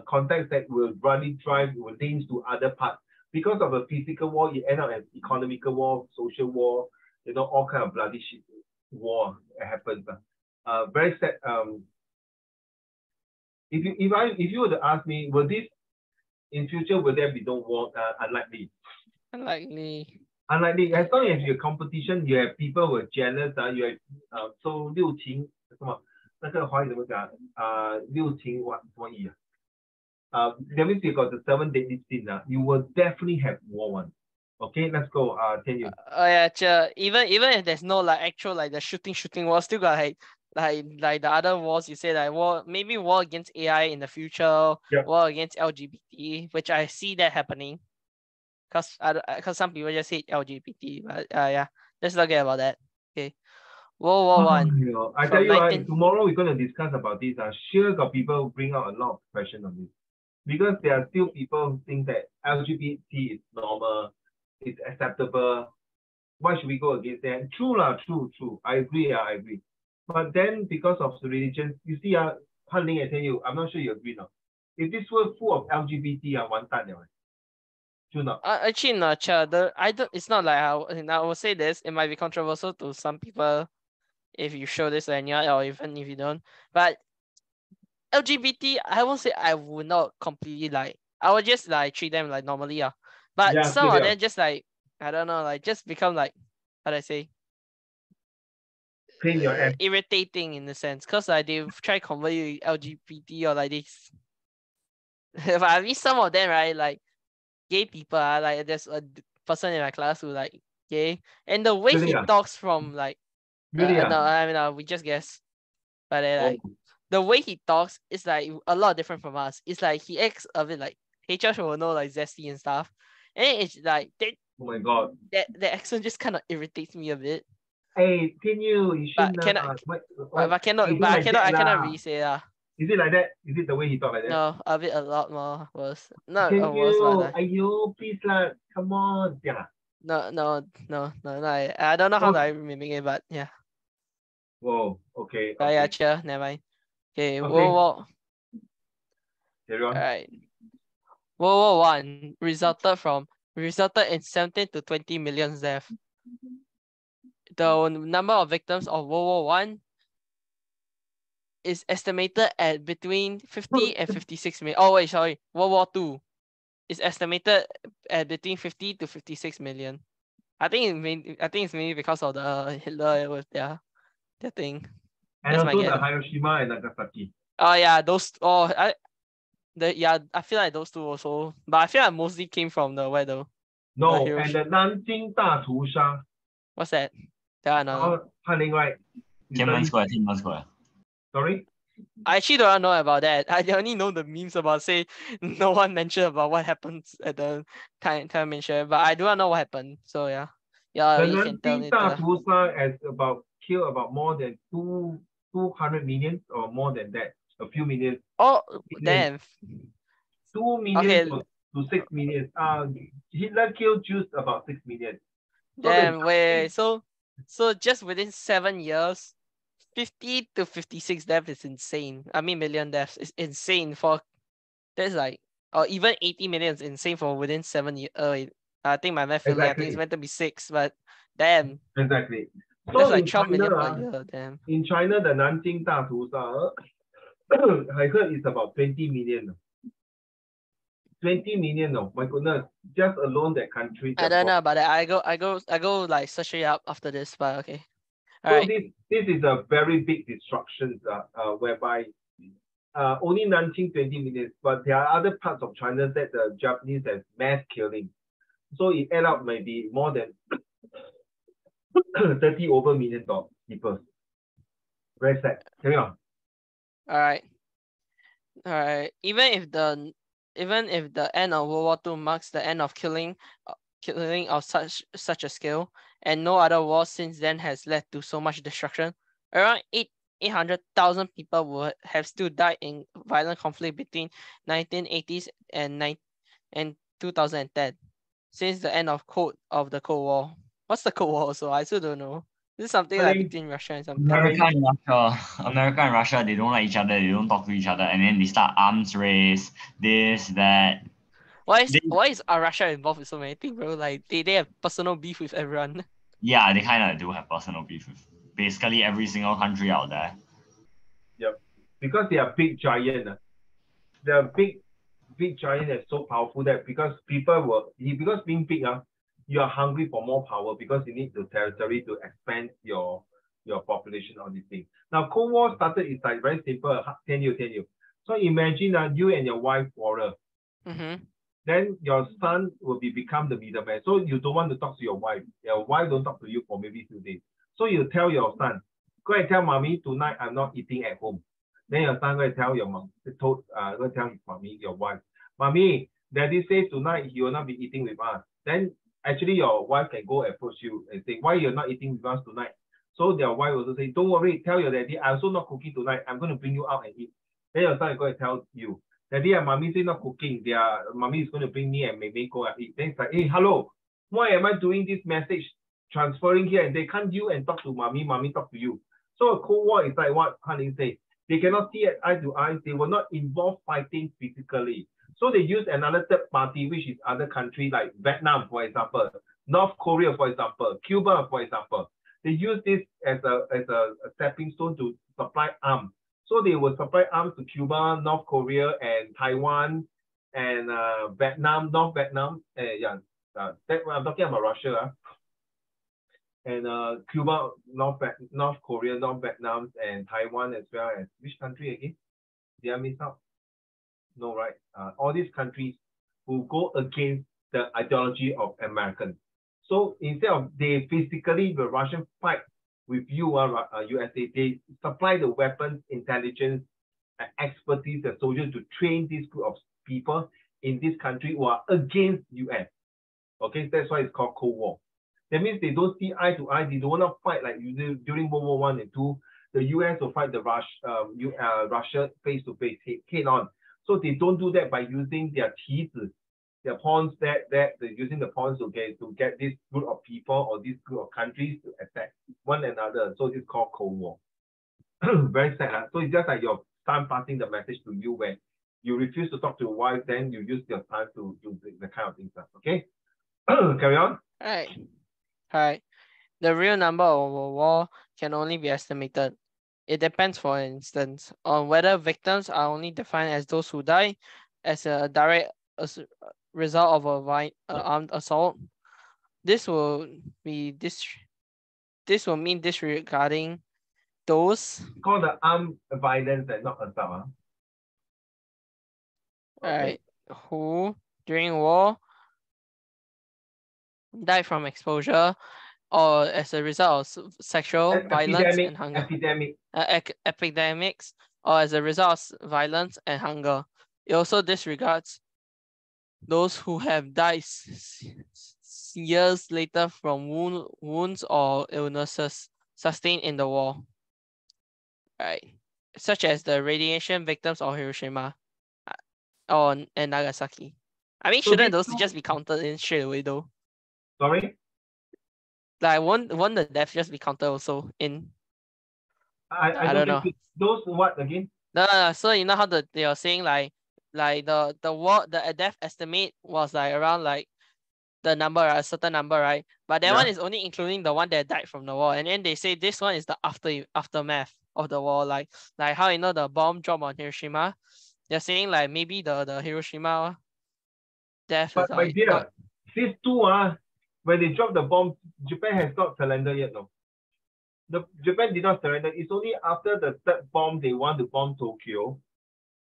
context that will really drive, will link to other parts. Because of a physical war, you end up as economical war, social war, all kind of bloody shit war happens. Very sad. If you were to ask me, will this in future will there be no war? Unlikely. Unlikely. As long as your competition, you have people who are jealous. You have so 六情什么？那个华语怎么讲？六情什么语？that means you got the 7 deadly sins. You will definitely have war one. Okay, let's go. Tell you. Yeah, even if there's no like actual like the shooting war, still got like the other wars you say like war, maybe war against AI in the future, yep. War against LGBT, which I see that happening. Cause some people just hate LGBT, but yeah, let's not get about that. Okay. World War One. I tell you, tomorrow we're going to discuss about this. Sure, got people bring out a lot of questions on this. Because there are still people who think that LGBT is normal, it's acceptable. Why should we go against that? True. I agree. But then because of the religion, you see, Han Ling, I tell you, I'm not sure you agree now. If this were full of LGBT, one time, true not? Actually, not sure. It's not like I will say this. It might be controversial to some people if you show this or even if you don't. But LGBT, I won't say I would not completely like. I would just like treat them like normally, But yeah, some of them just like I don't know, like just become like how do I say? Pain your ass. Irritating in the sense, cause like they try to convert you LGBT or like this. But I mean, some of them right, like gay people, like there's a person in my class who like gay, and the way he talks from like really no, I mean we just guess, but like. The way he talks is like a lot different from us. It's like he acts a bit like HR will know like zesty and stuff. And it's like that, oh my god. That accent just kind of irritates me a bit. Hey, can you shouldn't I cannot really say that. Is it like that? Is it the way he talk like that? No, a lot more worse. Not can worse, but like, please like, come on. Yeah. No. I don't know how to mimic it, but yeah. Whoa, okay. Yeah, sure, never mind. Okay, okay. World War One resulted in 17 to 20 million deaths. the number of victims of World War One is estimated at between 50 and 56 million. Oh wait, sorry, World War Two is estimated at between 50 to 56 million. I think it's mainly because of the Hitler with their thing. And That's my also the guess. Hiroshima and Nagasaki. Oh yeah, those. Oh, I feel like those two also, but I feel like mostly came from the where though. No, The and the Nanjing 大屠杀. What's that? Yeah, no. Hanning, right? Tiananmen Square, Tiananmen Square. Sorry? I actually don't know about that. I only know the memes about say no one mentioned about what happens at the time mentioned, but I do not know what happened. So yeah. Yeah, The you can tell Nanjing me. 大屠杀 has killed about more than 200 million or more than that. A few million. Oh damn. 2 million to 6 million. Hitler killed Jews about 6 million. Damn, wait. So just within 7 years, 50 to 56 deaths is insane. I mean, million deaths is insane for. That's like, or even 80 million is insane for within 7 years. I think my math failing. I think it's meant to be 6, but damn. Exactly. So That's like in 12 million China, per year. Damn. in China, the Nanjing 大屠杀, I heard it's about 20 million. 20 million, oh my goodness, just alone that country. I don't know about that. I go like search it up after this, but okay. All So right. this is a very big destruction, whereby only Nanjing 20 million, but there are other parts of China that the Japanese has mass killing. So it end up maybe more than 30 over million people. Very sad. Carry on. All right. Even if the end of World War II marks the end of killing of such a scale, and no other war since then has led to so much destruction, around 800,000 people would have still died in violent conflict between 1980s and 2010, since the end of the Cold War. What's the Cold War also? I still don't know. This is something like between Russia and something. America and Russia, they don't like each other. They don't talk to each other, and then they start arms race, this, that. Why is Russia involved with so many things, bro? Like they have personal beef with everyone. Yeah, they kind of do have personal beef with basically every single country out there. Yep. Because they are big giant. The big giant is so powerful that because being big, you are hungry for more power because you need the territory to expand your population on this thing. Now, Cold War started, it's like very simple, 10 years. So imagine you and your wife quarrel. Mm-hmm. Then your son will become the middleman. So you don't want to talk to your wife. Your wife don't talk to you for maybe 2 days. So you tell your son, go and tell mommy tonight I'm not eating at home. Then your son will tell your mom, go tell his mommy, your wife, mommy, daddy says tonight he will not be eating with us. Then actually your wife can go approach you and say, why you're not eating with us tonight? So their wife also say, don't worry, tell your daddy, I'm also not cooking tonight. I'm going to bring you out and eat. Then your son is going to tell you, daddy and mommy say not cooking. Mommy is going to bring me and maybe go and eat. Then it's like, hey, hello, why am I doing this message transferring here? And they can't you and talk to mommy talk to you. So a Cold War is like what Hanning said. They cannot see eye to eye. They will not involve fighting physically. So they use another third party, which is other countries like Vietnam, for example, North Korea, for example, Cuba, for example. They use this as a stepping stone to supply arms. So they will supply arms to Cuba, North Korea, and Taiwan, and Vietnam, North Vietnam. I'm talking about Russia. And Cuba, North Korea, North Vietnam, and Taiwan, as well as which country again? Did I miss out? No, right? All these countries who go against the ideology of Americans. So instead of they physically, the Russian fight with you, USA, they supply the weapons, intelligence, expertise, and soldiers to train this group of people in this country who are against US. Okay, that's why it's called Cold War. That means they don't see eye to eye. They don't want to fight like during World War I and II. The US will fight the Russia face to face, head on. So they don't do that by using their teeth, their pawns. They're using the pawns to get this group of people or this group of countries to attack one another. So it's called Cold War. Very sad. Huh? So it's just like your son passing the message to you when you refuse to talk to your wife, then you use your time to do the kind of things. Okay, carry on. All right. The real number of a war can only be estimated. It depends, for instance, on whether victims are only defined as those who die as a direct result of a armed assault. This will mean disregarding those Call the armed violence and not assault. right, who during war died from exposure or as a result of sexual violence and hunger. Epidemics or as a result of violence and hunger. It also disregards those who have died years later from wounds or illnesses sustained in the war, right? Such as the radiation victims of Hiroshima and Nagasaki. I mean, So shouldn't these those just be counted in straight away though? Sorry? Like, won't the death just be counted also in? I don't know. Those what again? No. So you know how they are saying like the death estimate was like around like the number, a certain number, right? But that one is only including the one that died from the war, and then they say this one is the aftermath of the war, like how you know the bomb dropped on Hiroshima. They're saying like maybe the Hiroshima death But is my like. dear, these two when they dropped the bomb, Japan has not surrendered yet, no. Japan did not surrender. It's only after the third bomb they want to bomb Tokyo.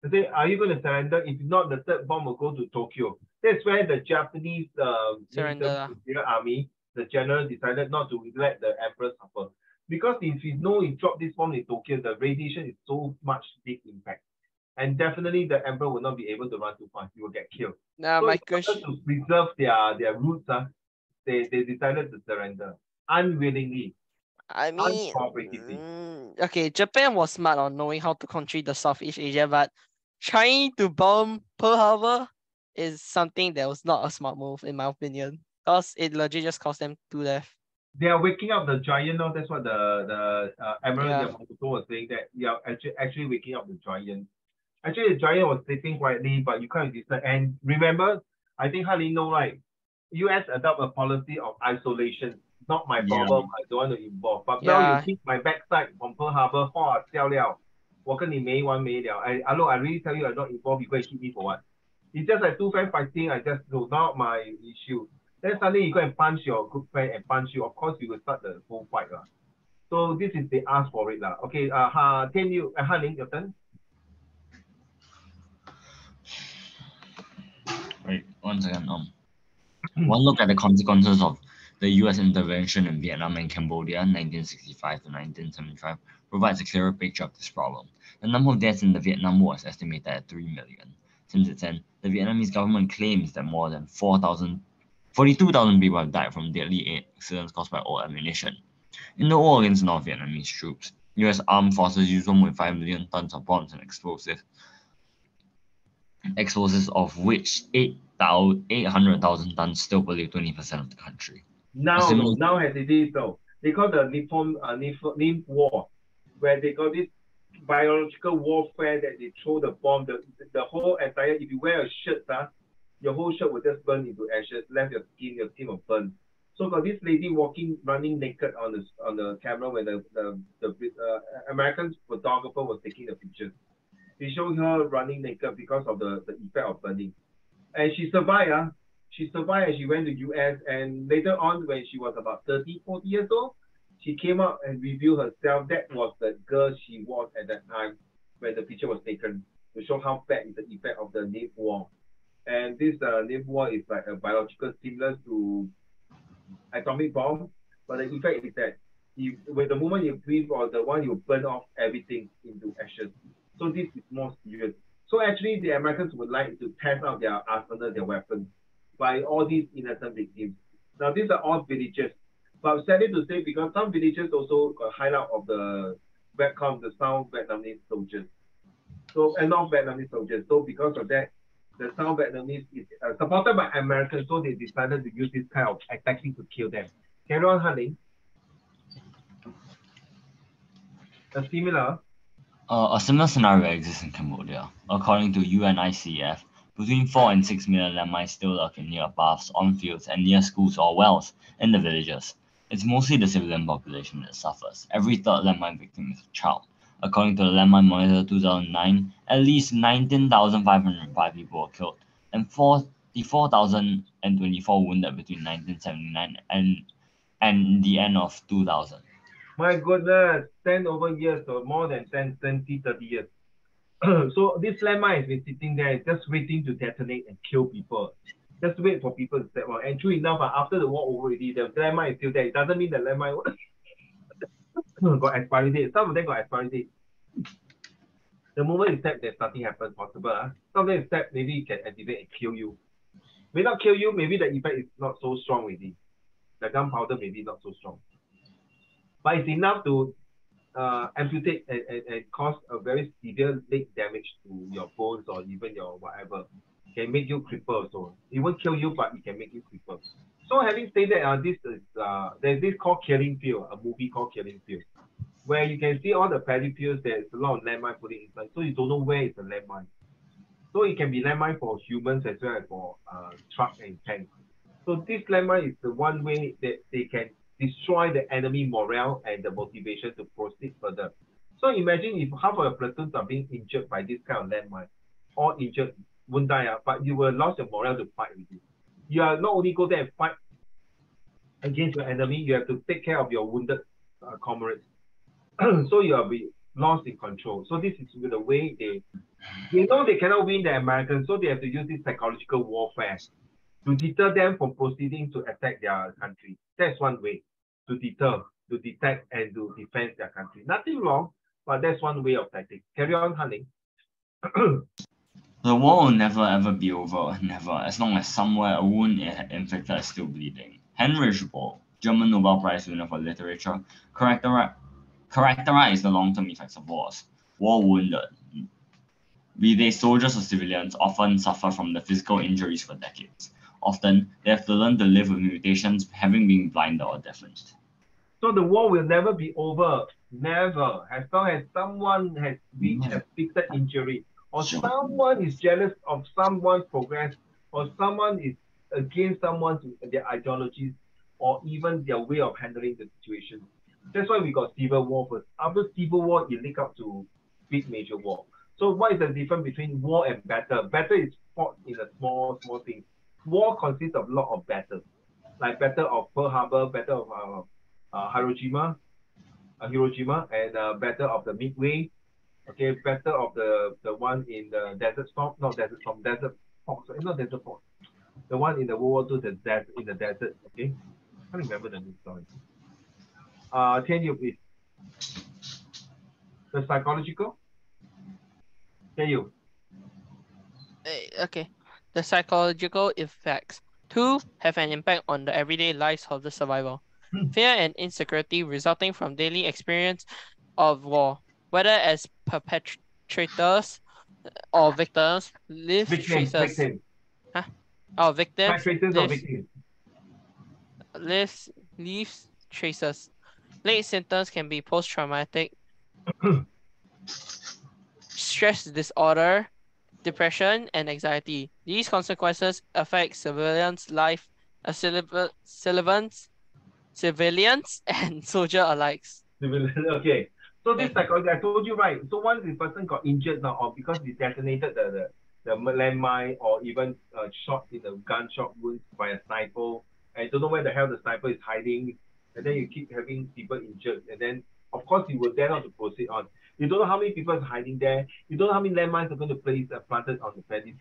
They say, are you going to surrender? If not, the third bomb will go to Tokyo. That's where the Japanese army, the general decided not to let the emperor suffer. Because if you know he dropped this bomb in Tokyo, the radiation is so much big impact. And definitely the emperor will not be able to run too fast. He will get killed. Now, so my question, to preserve their roots, they decided to surrender unwillingly. I mean, okay, Japan was smart on knowing how to control the Southeast Asia, but trying to bomb Pearl Harbor is something that was not a smart move, in my opinion, because it legit just cost them 2 deaths. They are waking up the giant now. That's what the Admiral Yamamoto was saying, that you are actually waking up the giant. Actually, the giant was sleeping quietly, but you can't disturb. And remember, I think Harley know, right? US adopt a policy of isolation. Not my problem. I don't want to involve. But now you hit my backside from Pearl Harbor, I really tell you I'm not involved. You go and hit me for what? It's just like two friends fighting. I just do not my issue. Then suddenly you go and punch your good friend and punch you. Of course, we will start the whole fight. So this is they ask for it. Okay, Tian Yu, Han-Ling, your turn. Right, one second. One look at the consequences of the US intervention in Vietnam and Cambodia 1965 to 1975 provides a clearer picture of this problem. The number of deaths in the Vietnam War is estimated at 3 million. Since its end, the Vietnamese government claims that more than 42,000 people have died from deadly accidents caused by old ammunition. In the war against North Vietnamese troops, US armed forces used 1.5 million tons of bombs and explosives, of which 800,000 tons still pollute 20% of the country. Now as it is though, they call the Nippon War, where they got this biological warfare that they throw the bomb, the whole entire, if you wear a shirt, your whole shirt will just burn into ashes, left your skin will burn. So got this lady running naked on the camera when the American photographer was taking the pictures. They showed her running naked because of the effect of burning. And she survived. She survived and she went to US. And later on, when she was about 30, 40 years old, she came out and revealed herself. That was the girl she was at that time when the picture was taken, to show how bad is the effect of the Nip War. And this Nip War is like a biological similar to atomic bomb, but the effect is that with the moment you breathe or the one you burn off everything into ashes. So this is more serious. So actually the Americans would like to test out their arsenal, their weapons, by all these innocent victims. Now these are all villages, but sadly to say, because some villages also got hideout of the South Vietnamese soldiers. So and North Vietnamese soldiers. So because of that, the South Vietnamese is supported by Americans, so they decided to use this kind of tactic to kill them. Carry on, Han-Ling. A similar scenario exists in Cambodia. According to UNICEF, between 4 and 6 million landmines still lurk in near baths, on fields, and near schools or wells in the villages. It's mostly the civilian population that suffers. Every third landmine victim is a child. According to the Landmine Monitor 2009, at least 19,505 people were killed and 44,024 wounded between 1979 and the end of 2000. My goodness, 10 over years or more than 10, 20, 30 years. So this landmine has been sitting there just waiting to detonate and kill people. Just wait for people to step on. And true enough, after the war over already, the landmine is still there. It doesn't mean the landmine got expiry date. Some of them got expiry date. The moment you step, there's nothing happens possible. Some of them step, maybe it can activate and kill you. May not kill you, maybe the effect is not so strong with it. The gunpowder may be not so strong. But it's enough to amputate and cause a very severe leg damage to your bones or even your whatever. Can make you cripple also. It won't kill you, but it can make you cripple. So having said that, this is there's this called Killing Field, a movie called Killing Field, where you can see all the paddy fields. There's a lot of landmine putting inside, so you don't know where is the landmine. So it can be landmine for humans as well as for truck and tanks. So this landmine is the one way that they can destroy the enemy morale and the motivation to proceed further. So imagine if half of your platoons are being injured by this kind of landmine, or injured, won't die, but you will lose your morale to fight with it. You are not only go there and fight against your enemy, you have to take care of your wounded comrades. So you will be lost in control. So this is the way they know they cannot win the Americans, so they have to use this psychological warfare to deter them from proceeding to attack their country. That's one way to deter, to detect, and to defend their country. Nothing wrong, but that's one way of tactics. Carry on, Hanning. The war will never ever be over, never, as long as somewhere a wound inflicted is still bleeding. Heinrich Böll, German Nobel Prize winner for literature, characterized the long-term effects of wars. War wounded, be they soldiers or civilians, often suffer from the physical injuries for decades. Often, they have to learn to live with mutations, having been blinded or deafened. So the war will never be over, never, as long as someone has reached a fixed injury, or someone is jealous of someone's progress, or someone is against someone's their ideologies, or even their way of handling the situation. That's why we got civil war first. After civil war, it lead up to big major war. So what is the difference between war and battle? Battle is fought in a small thing. War consists of a lot of battles, like Battle of Pearl Harbor, Battle of Hiroshima, and Battle of the Midway. Okay, Battle of the one in the Desert Storm, not Desert Storm, Desert Fox, not Desert Fox. The one in the World War II, in the desert. Okay, I can't remember the name. Sorry. Can you please? The psychological. Can you? Okay. The psychological effects. 2. Have an impact on the everyday lives of the survivor. Fear and insecurity resulting from daily experience of war, whether as perpetrators or victims, leave traces. Victims. Huh? Oh, victims. Perpetrators or victims. Leaves traces. Late symptoms can be post-traumatic stress disorder, depression, and anxiety. These consequences affect civilians' life, civilians and soldier alike. Okay. So this psychology, I told you right. So once the person got injured now, or because he detonated the landmine, or even shot in a gunshot wound by a sniper, and you don't know where the hell the sniper is hiding, and then you keep having people injured, and then of course you will dare not to proceed on. You don't know how many people are hiding there. You don't know how many landmines are going to place planted on the paddy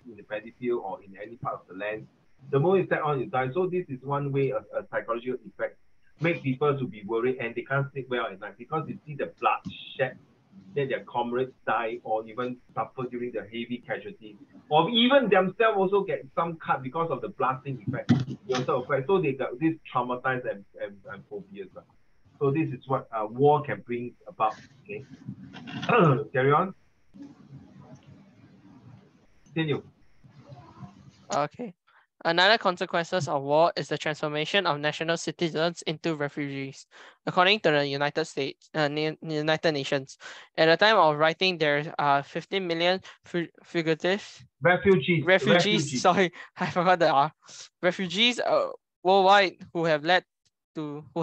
field or in any part of the land. The more you step on, you die. So this is one way a psychological effect make people to be worried, and they can't sleep well at night because they see the bloodshed that their comrades die or even suffer during the heavy casualties, or even themselves also get some cut because of the blasting effect. So they got this traumatized and phobias. So this is what war can bring about. Okay, carry on. Continue. Okay. Another consequences of war is the transformation of national citizens into refugees. According to the United Nations, at the time of writing, there are 15 million fugitives. Refugees. Sorry, I forgot the R. Refugees worldwide who have led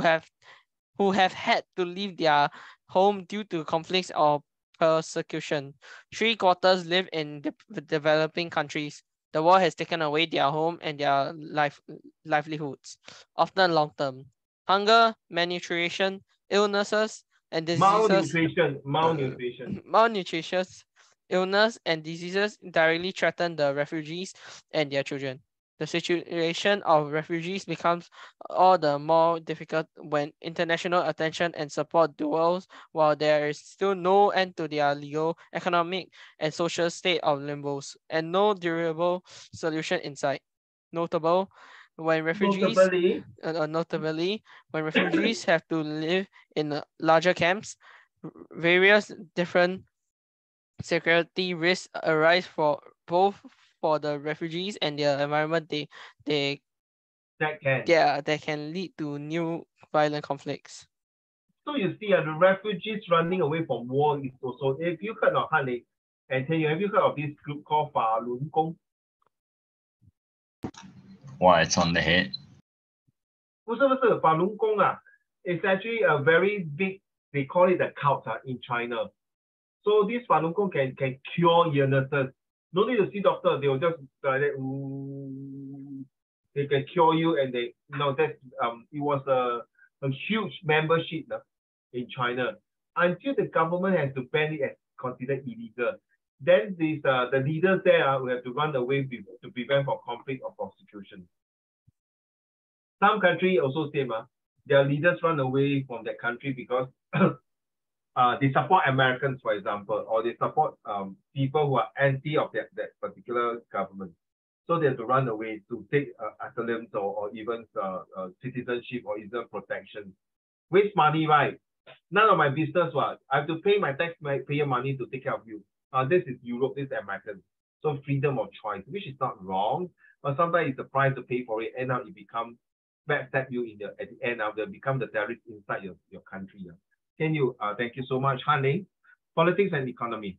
had to leave their home due to conflicts or persecution. 3/4 live in developing countries. The war has taken away their home and their livelihoods, often long term. Hunger, malnutrition, illnesses, and diseases. Malnutrition, illness, and diseases directly threaten the refugees and their children. The situation of refugees becomes all the more difficult when international attention and support dwells while there is still no end to their legal, economic, and social state of limbos, and no durable solution in sight. Notably, when refugees have to live in larger camps, various different security risks arise for both for the refugees and their environment. That can lead to new violent conflicts. So you see, the refugees running away from war is also. If you heard of Hanley, and tell you, have you heard of this group called Falun Gong? Why, it's on the head. 不是 Falun Gong it's actually a very big. They call it a cult in China. So this Falun Gong can cure illnesses. No need to see doctor. They will just they can cure you, and they that it was a huge membership in China until the government has to ban it as considered illegal. Then these the leaders there will have to run away to prevent for conflict or prosecution. Some country also same their leaders run away from that country because they support Americans, for example, or they support people who are anti of that particular government. So they have to run away to take asylum or even citizenship or even protection. Waste money, right? None of my business. I have to pay my taxpayer money to take care of you. This is Europe, this is American. So freedom of choice, which is not wrong, but sometimes it's the price to pay for it. And now it becomes backstab you at the end. Now they become the terrorists inside your country. Can you? Thank you so much, Hanley. Politics and economy.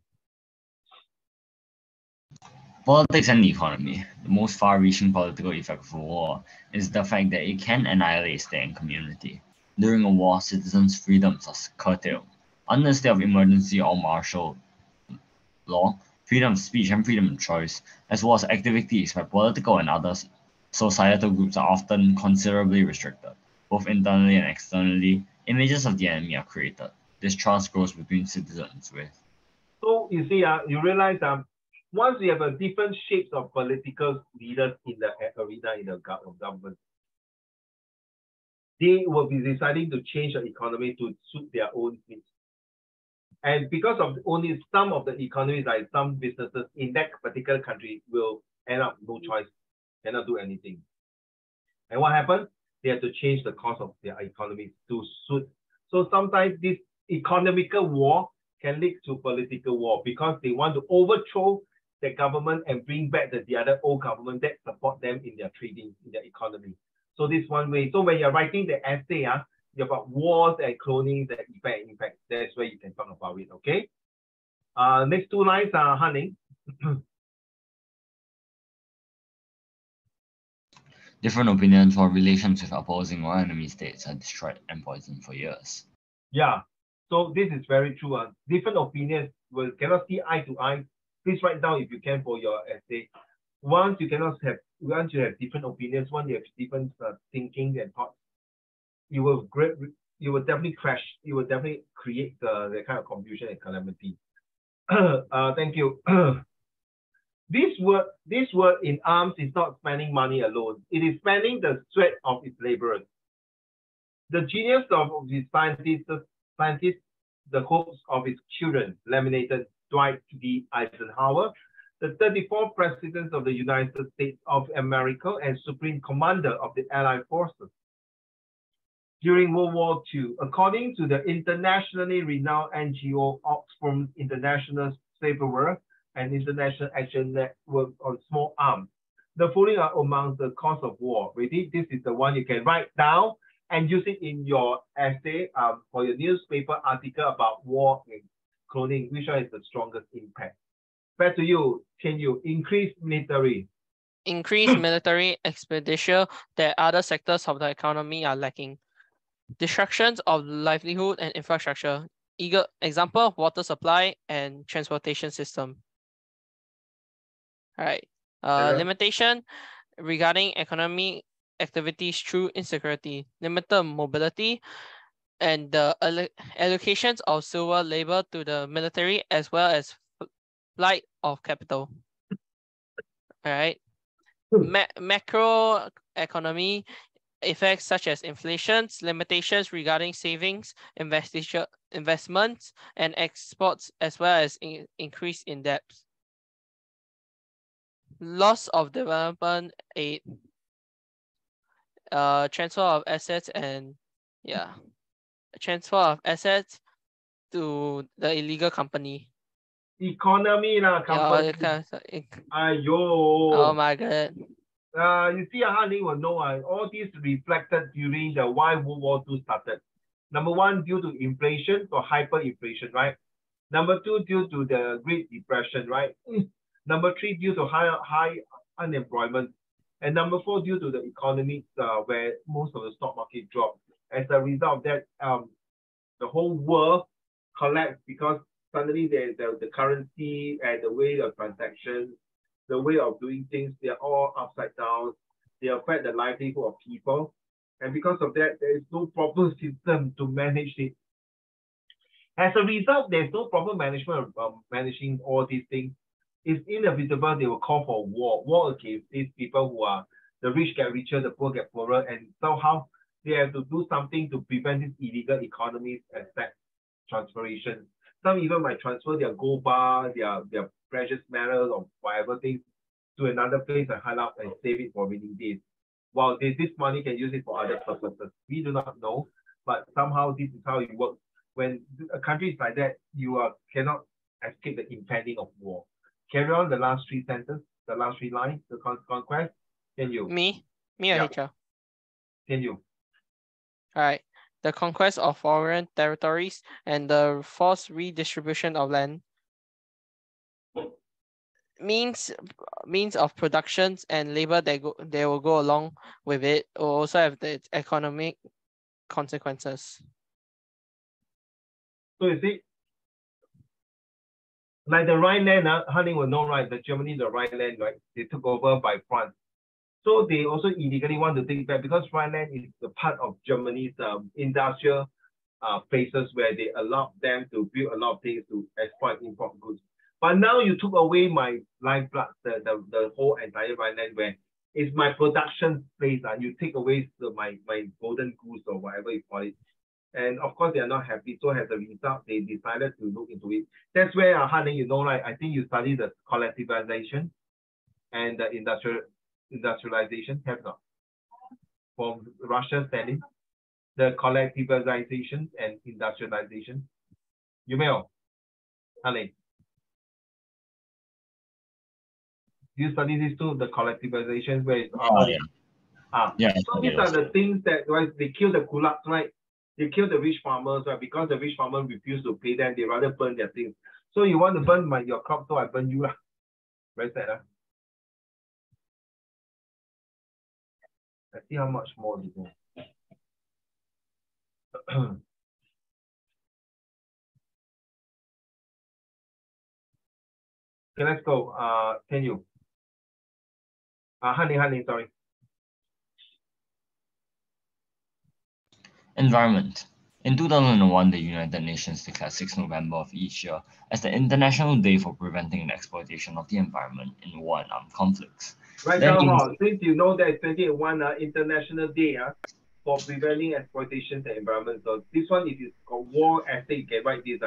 Politics and economy. The most far-reaching political effect of war is the fact that it can annihilate state and community. During a war, citizens' freedoms are curtailed. Under a state of emergency or martial law, freedom of speech and freedom of choice, as well as activities by political and other societal groups, are often considerably restricted. Both internally and externally, images of the enemy are created. Distrust grows between citizens with. So you see, you realize once we have a different shapes of political leaders in the arena in the government, they will be deciding to change the economy to suit their own needs. And because of only some of the economies, like some businesses in that particular country will end up no choice, cannot do anything. And what happens? They have to change the course of their economy to suit. So sometimes this economical war can lead to political war because they want to overthrow the government and bring back the other old government that support them in their trading, in their economy. So this one way. So when you're writing the essay, you've got wars and cloning, the effect and impact. That's where you can talk about it, okay? Next two lines are Hanning. Different opinions or relations with opposing or enemy states are destroyed and poisoned for years. Yeah, so this is very true. Different opinions cannot see eye to eye. Please write down if you can for your essay. Once you have different opinions, once you have different thinking and thoughts, you will definitely crash. You will definitely create the kind of confusion and calamity. Thank you. This word in arms is not spending money alone. It is spending the sweat of its laborers. The genius of the scientists, the hopes of his children, laminated Dwight D. Eisenhower, the 34th President of the United States of America and Supreme Commander of the Allied Forces. During World War II, according to the internationally renowned NGO Oxfam International Safer World and International Action Network on Small Arms, the following are among the cause of war. Ready? This is the one you can write down and use it in your essay for your newspaper article about war and cloning. Which one is the strongest impact? Back to you. Can you increase military? Increase military expenditure that other sectors of the economy are lacking. Destructions of livelihood and infrastructure. Example of water supply and transportation system. All right. Limitation regarding economic activities through insecurity, limited mobility, and the allocations of silver labor to the military as well as flight of capital. All right. Macroeconomy effects such as inflations, limitations regarding savings, investments, and exports, as well as increase in debts. Loss of development aid, transfer of assets, and transfer of assets to the illegal company. Economy company. Oh my god. You see, Hanling will know all these reflected during the why World War II started. Number one, due to inflation or hyperinflation, right? Number two, due to the Great Depression, right? Number three, due to high unemployment. And number four, due to the economy where most of the stock market dropped. As a result of that, the whole world collapsed because suddenly the currency and the way of transactions, the way of doing things, they're all upside down. They affect the livelihood of people. And because of that, there is no proper system to manage it. As a result, there's no proper management of managing all these things. It's inevitable they will call for war against these people who are, the rich get richer, the poor get poorer, and somehow they have to do something to prevent these illegal economies and tax transferation. Some even might transfer their gold bar, their precious metals or whatever things to another place and hide out and save it for rainy days. While this money can use it for other purposes. We do not know, but somehow this is how it works. When a country is like that, you cannot escape the impending of war. Carry on the last three sentences, the last three lines, the conquest. Can you? Me or HR? Can you? All right. The conquest of foreign territories and the forced redistribution of land. Means of productions and labor that will go along with it will also have the economic consequences. So you see, like the Rhineland, Hanning will know, right? The Germany, the Rhineland, right? They took over by France. So they also illegally want to take back because Rhineland is the part of Germany's industrial places where they allowed them to build a lot of things to export import goods. But now you took away my lifeblood, the whole entire Rhineland where it's my production place. You take away my golden goose or whatever you call it. And of course, they are not happy. So as a result, they decided to look into it. That's where, Hanning, you know, right? I think you study the collectivization and the industrialization, have not? From Russia standing, the collectivization and industrialization. You may know, Hanning. Do you study these two, the collectivization, where it's so these are the things that they kill the kulaks, right? They kill the rich farmers, right? Because the rich farmers refuse to pay them, they rather burn their things. So you want to burn your crop, so I burn you. Very sad, huh? Let's see how much more you go. Okay, let's go. Can you? Honey, sorry. Environment. In 2001, the United Nations declared 6 November of each year as the International Day for Preventing the Exploitation of the Environment in War and Armed Conflicts. Right now, since you know that 21 International Day for Preventing Exploitation of the Environment, so this one, if it's a war essay, you can write this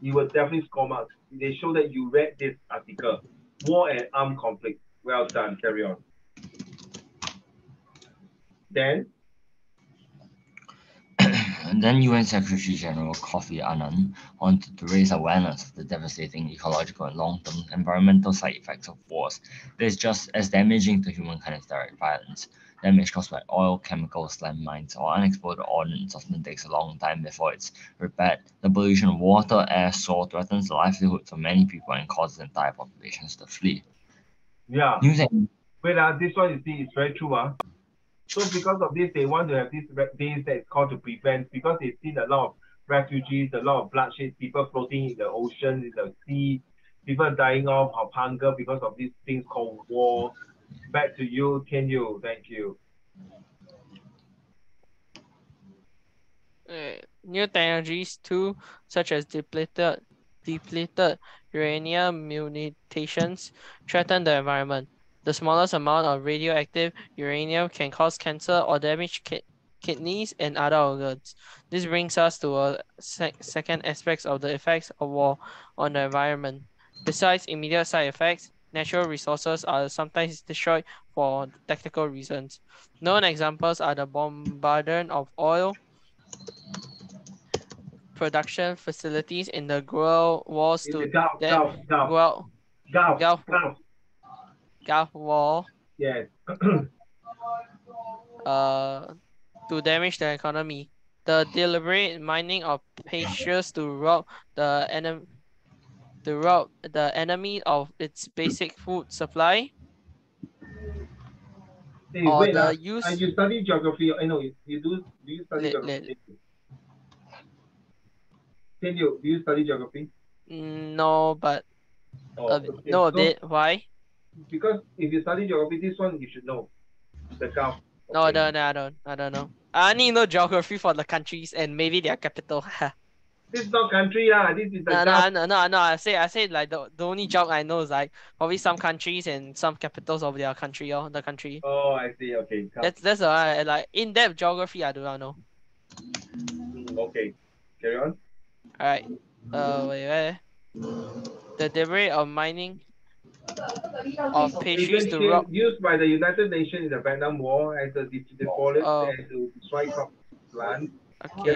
you will definitely score marks. They show that you read this article, War and Armed Conflict. Well done, carry on. Then UN Secretary General Kofi Annan wanted to raise awareness of the devastating ecological and long-term environmental side effects of wars that is just as damaging to humankind as direct violence. Damage caused by oil, chemicals, landmines, or unexploded ordnance often takes a long time before it's repaired. The pollution of water, air, soil threatens the livelihoods of many people and causes entire populations to flee. Yeah. Wait, this one you see is very true. So because of this, they want to have this days that is called to prevent, because they've seen a lot of refugees, a lot of bloodshed, people floating in the ocean, in the sea, people dying off of hunger because of these things called war. Back to you, Tian Yu. Thank you. New technologies too, such as depleted uranium munitions, threaten the environment. The smallest amount of radioactive uranium can cause cancer or damage kidneys and other organs. This brings us to a second aspect of the effects of war on the environment. Besides immediate side effects, natural resources are sometimes destroyed for tactical reasons. Known examples are the bombardment of oil production facilities in the Gulf Wars In the to Gulf War Yes. to damage the economy. The deliberate mining of precious to rob the enemy of its basic food supply. Hey, Or wait, the use. you study geography. I know you do. Do you study geography? Can you? Do you study geography? No, but okay. no, a bit. Why? Because if you study geography, this one you should know. The Gulf. No, no, I don't know. I only know geography for the countries and maybe their capital. This is not country lah. This is the No. I say like the only geog I know is like probably some countries and some capitals of their country or the country. Oh, I see. Okay. That's like in-depth geography I do not know. Okay. Carry on. All right. Wait. The debris of mining of pastries to rock. Used by the United Nations in the Vietnam War as a defoliant and to destroy cropland. Okay.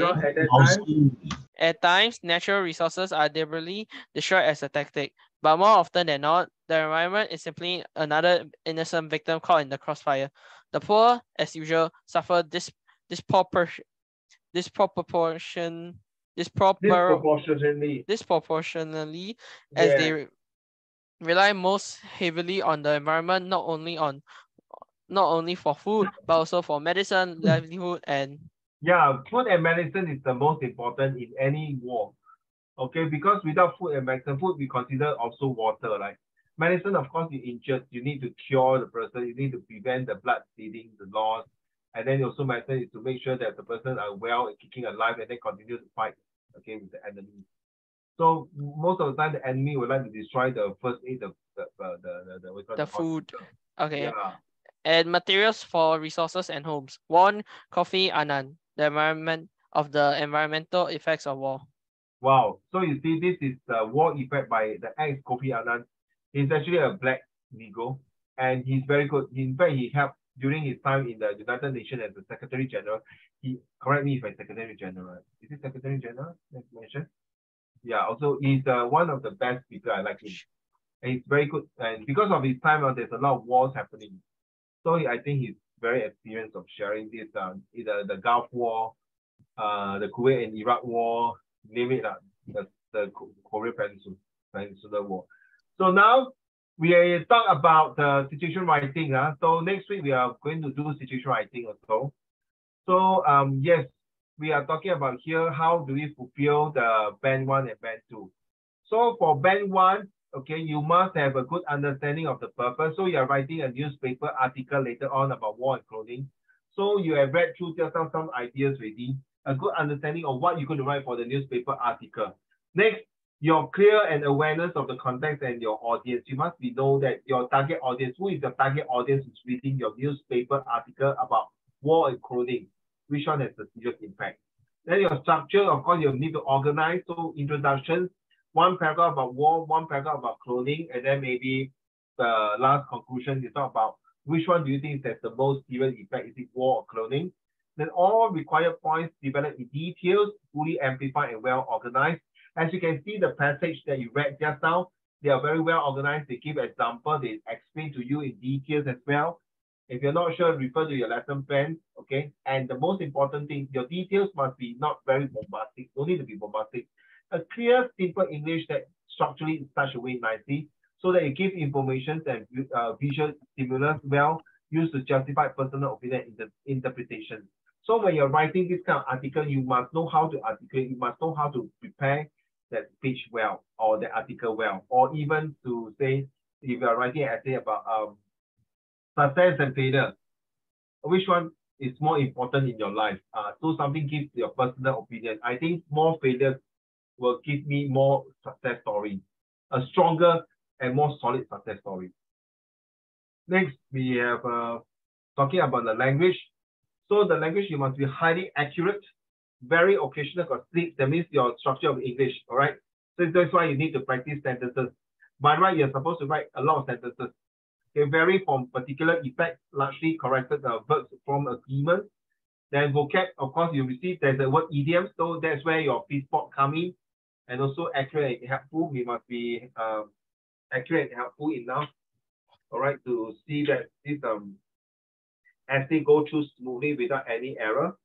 At times, natural resources are deliberately destroyed as a tactic, but more often than not, the environment is simply another innocent victim caught in the crossfire. The poor, as usual, suffer disproportionately as they rely most heavily on the environment, not only for food, but also for medicine, livelihood, and food and medicine is the most important in any war. Okay, because without food and medicine, food we consider also water. Like medicine, of course, you injured, you need to cure the person, you need to prevent the blood bleeding, the loss, and then also medicine is to make sure that the person are well and kicking alive, and then continue to fight, okay, with the enemy. So most of the time, the enemy would like to destroy the first aid, the food. Okay. Yeah. And materials for resources and homes. One, Kofi Annan, the environmental effects of war. Wow. So you see, this is the war effect by the ex-Kofi Annan. He's actually a black Negro, and he's very good. In fact, he helped during his time in the United Nations as the Secretary General. Correct me if I'm Secretary General. Is it Secretary General that's mentioned? Yeah, also he's one of the best speakers. I like him. And he's very good. And because of his time, there's a lot of wars happening. So I think he's very experienced of sharing this, either the Gulf War, the Kuwait and Iraq War, name it, the Korean Peninsula War. So now we talk about the situation writing. So next week we are going to do situation writing also. So yes, we are talking about here, how do we fulfill the band 1 and band 2. So for band 1, okay, you must have a good understanding of the purpose. So you are writing a newspaper article later on about war and clothing. So you have read through just some ideas already, a good understanding of what you're going to write for the newspaper article. Next, your clear and awareness of the context and your audience. You must know that your target audience, who is the target audience who's reading your newspaper article about war and clothing, which one has the serious impact. Then your structure, of course, you need to organize. So introduction, one paragraph about war, one paragraph about clothing, and then maybe the last conclusion is talk about which one do you think has the most serious effect? Is it war or clothing? Then all required points developed in details, fully amplified and well organized. As you can see, the passage that you read just now, they are very well organized. They give example, they explain to you in details as well. If you're not sure, refer to your lesson plan, okay? And the most important thing, your details must be not very bombastic, don't need to be bombastic. A clear, simple English that structurally in such a way nicely, so that it gives information and visual stimulus well, used to justify personal opinion interpretation. So when you're writing this kind of article, you must know how to articulate, you must know how to prepare that speech well, or the article well, or even to say, if you're writing an essay about success and failure, which one is more important in your life? So something gives your personal opinion. I think more failures will give me more success story, a stronger and more solid success story. Next, we have talking about the language. So the language, you must be highly accurate, very occasional got slip. That means your structure of English, all right? So that's why you need to practice sentences. By right, you're supposed to write a lot of sentences. They vary from particular effect, largely corrected verbs from agreement. Then vocab, of course, you receive there's the word idiom, so that's where your free spot come in. And also accurate and helpful. We must be accurate and helpful enough, all right, to see that this essay go through smoothly without any error.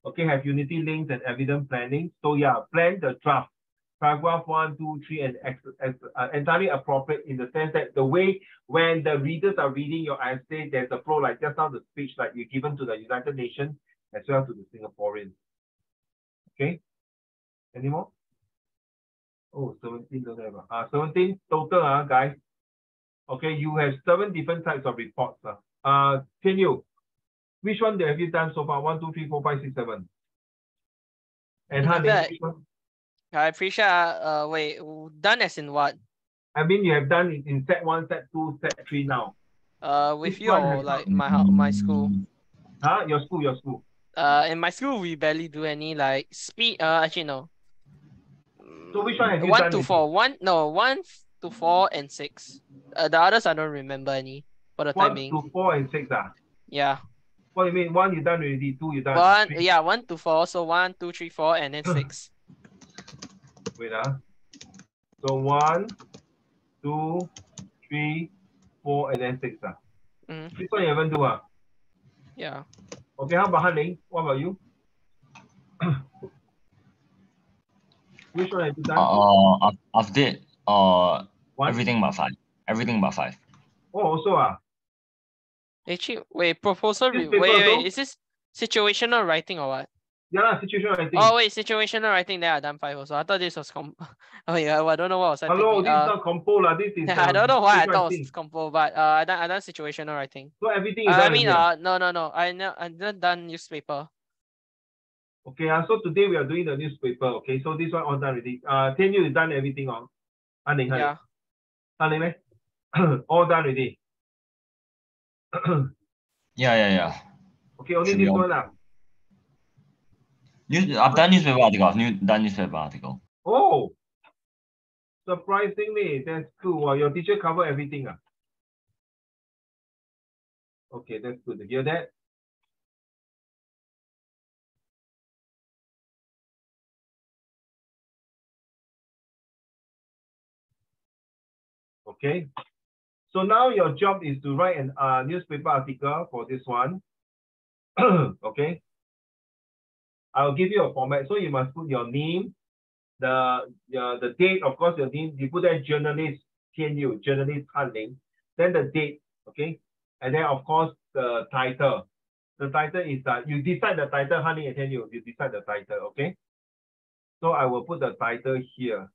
Okay, have unity links and evidence planning. So yeah, plan the draft. Paragraph 1, 2, 3, and entirely appropriate in the sense that the way when the readers are reading your essay, there's a flow like just now the speech like you given to the United Nations as well to the Singaporeans. Okay, any more? Oh, 17 don't have. 17 total, guys. Okay, you have 7 different types of reports. Can you? Which one have you done so far? 1, 2, 3, 4, 5, 6, 7. And how which one? I appreciate. Wait, done as in what? I mean, you have done it in set 1, set 2, set 3 now. With you or like my school? Huh? Your school. In my school we barely do any like speed. Actually no. So which one have you 1 done? to 4. 1 to 4 and 6. The others I don't remember any for the time being. 1 to 4 and 6. Yeah. What do you mean? 1 you done already, 2 you done. 1, 3. yeah, 1 to 4. So 1, 2, 3, 4, and then 6. Wait, so 1, 2, 3, 4, and then 6. This one you haven't do. Yeah. Okay, how about Hanling? What about you? Which one have you done? I've did everything but 5. Everything but 5. Oh, also Actually, wait, proposal. Wait, is this situational writing or what? Yeah, situational writing. Oh wait, situational writing. There I done 5 also. I thought this was Oh yeah, I don't know what was I Hello, thinking. this is not compo lah. This is. I don't know why I thought it was compo, but I done situational writing. So everything is done. I mean, no. I not done newspaper. Okay, so today we are doing the newspaper. Okay, so this one all done already. Ten you done everything on. Yeah. All done already. Yeah. Okay, only this one lah. I've done newspaper article. I've done newspaper article. Oh, surprisingly, that's cool. Well, your teacher covered everything. Okay, that's good to hear that. Okay, so now your job is to write a newspaper article for this one. Okay, I'll give you a format. So you must put your name, the date, of course, your name. You put that journalist TNU, journalist Hanling, then the date, okay, and then of course the title. The title is you decide the title, Hanling and TNU. You decide the title, okay. So I will put the title here.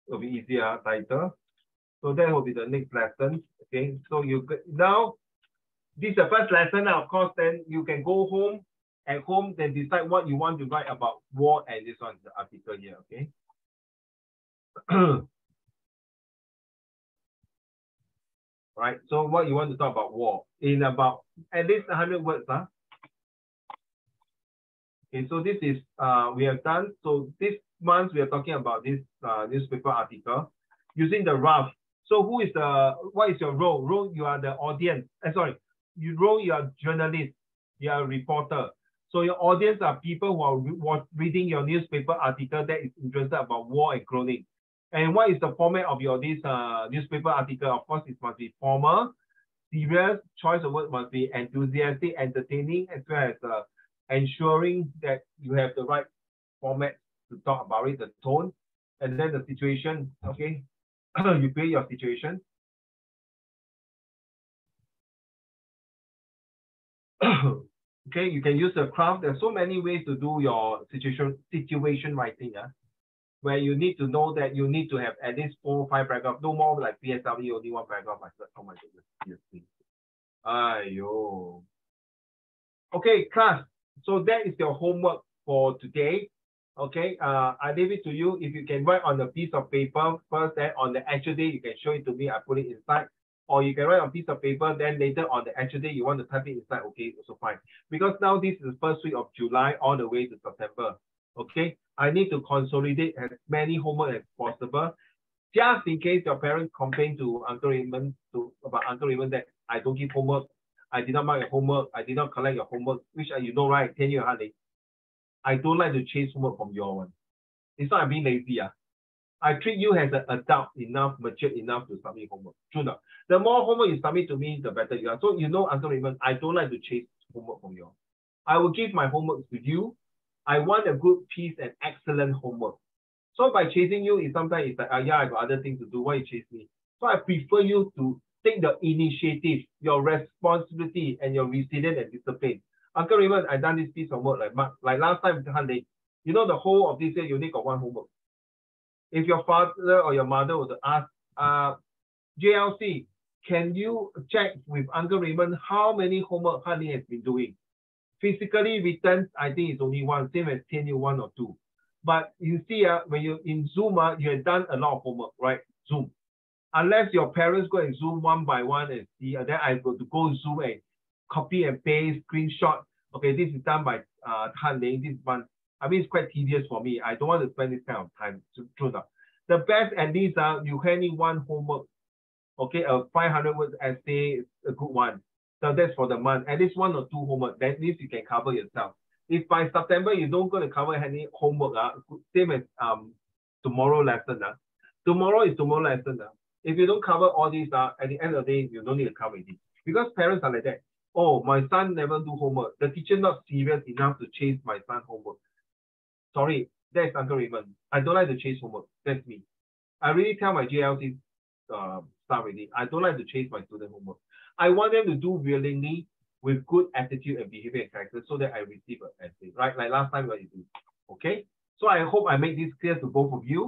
It'll be easier, title. So that will be the next lesson. Okay, so you now this is the first lesson. Of course, then you can go home at home, then decide what you want to write about war, and this one is the article here. Okay. Right. So what you want to talk about war in about at least 100 words, huh? Okay. So this is we have done. So this month we are talking about this newspaper article using the rough. So who is what is your role? Role, you are the audience. Sorry, you are journalist, you are a reporter. So your audience are people who are reading your newspaper article that is interested about war and clothing. And what is the format of your newspaper article? Of course, it must be formal, serious, choice of words must be enthusiastic, entertaining, as well as ensuring that you have the right format to talk about it, the tone, and then the situation, okay? You create your situation. Okay, you can use the craft. There's so many ways to do your situation writing, where you need to know that you need to have at least 4 or 5 paragraphs, no more like PSLE, only 1 paragraph. Oh my goodness. Ayo. Okay, class. So that is your homework for today. Okay, I leave it to you. If you can write on a piece of paper first, then on the actual day, you can show it to me. I put it inside. Or you can write on a piece of paper, then later on the actual day, you want to type it inside. Okay, also fine. Because now this is the first week of July all the way to September. Okay, I need to consolidate as many homework as possible. Just in case your parents complain to Uncle Raymond about Uncle Raymond that I don't give homework, I did not mark your homework, I did not collect your homework, which you know, right? 10 years hardly. I don't like to chase homework from your one. It's not I'm being lazy. I treat you as an adult enough, mature enough to submit homework. True enough. The more homework you submit to me, the better you are. So you know, Uncle Raymond, I don't like to chase homework from you. I will give my homework to you. I want a good piece and excellent homework. So by chasing you, it's sometimes it's like, yeah, I got other things to do. Why you chase me? So I prefer you to take the initiative, your responsibility, and your resilience and discipline. Uncle Raymond, I done this piece of work like last time, you know, the whole of this year, you only got 1 homework. If your father or your mother was to ask, JLC, can you check with Uncle Raymond how many homework Honey has been doing? Physically written, I think it's only 1, same as 10 year 1 or 2. But you see, when you're in Zoom, you have done a lot of homework, right? Zoom. Unless your parents go and Zoom 1 by 1 and see, then I go to Zoom and copy and paste, screenshot. Okay, this is done by Han Ling, this one. I mean, it's quite tedious for me. I don't want to spend this kind of time. True enough. The best at least, you hand in 1 homework. Okay, a 500 words essay is a good one. So that's for the month. At least 1 or 2 homework. At least you can cover yourself. If by September you don't go to cover any homework, same as tomorrow lesson. Tomorrow is tomorrow lesson. If you don't cover all these, at the end of the day, you don't need to cover it. Because parents are like that. Oh, my son never do homework. The teacher not serious enough to chase my son homework. Sorry, that's Uncle Raymond. I don't like to chase homework. That's me. I really tell my JLC staff already. I don't like to chase my student homework. I want them to do willingly with good attitude and behavior and character so that I receive an essay, right? Like last time what you do. Okay? So I hope I make this clear to both of you.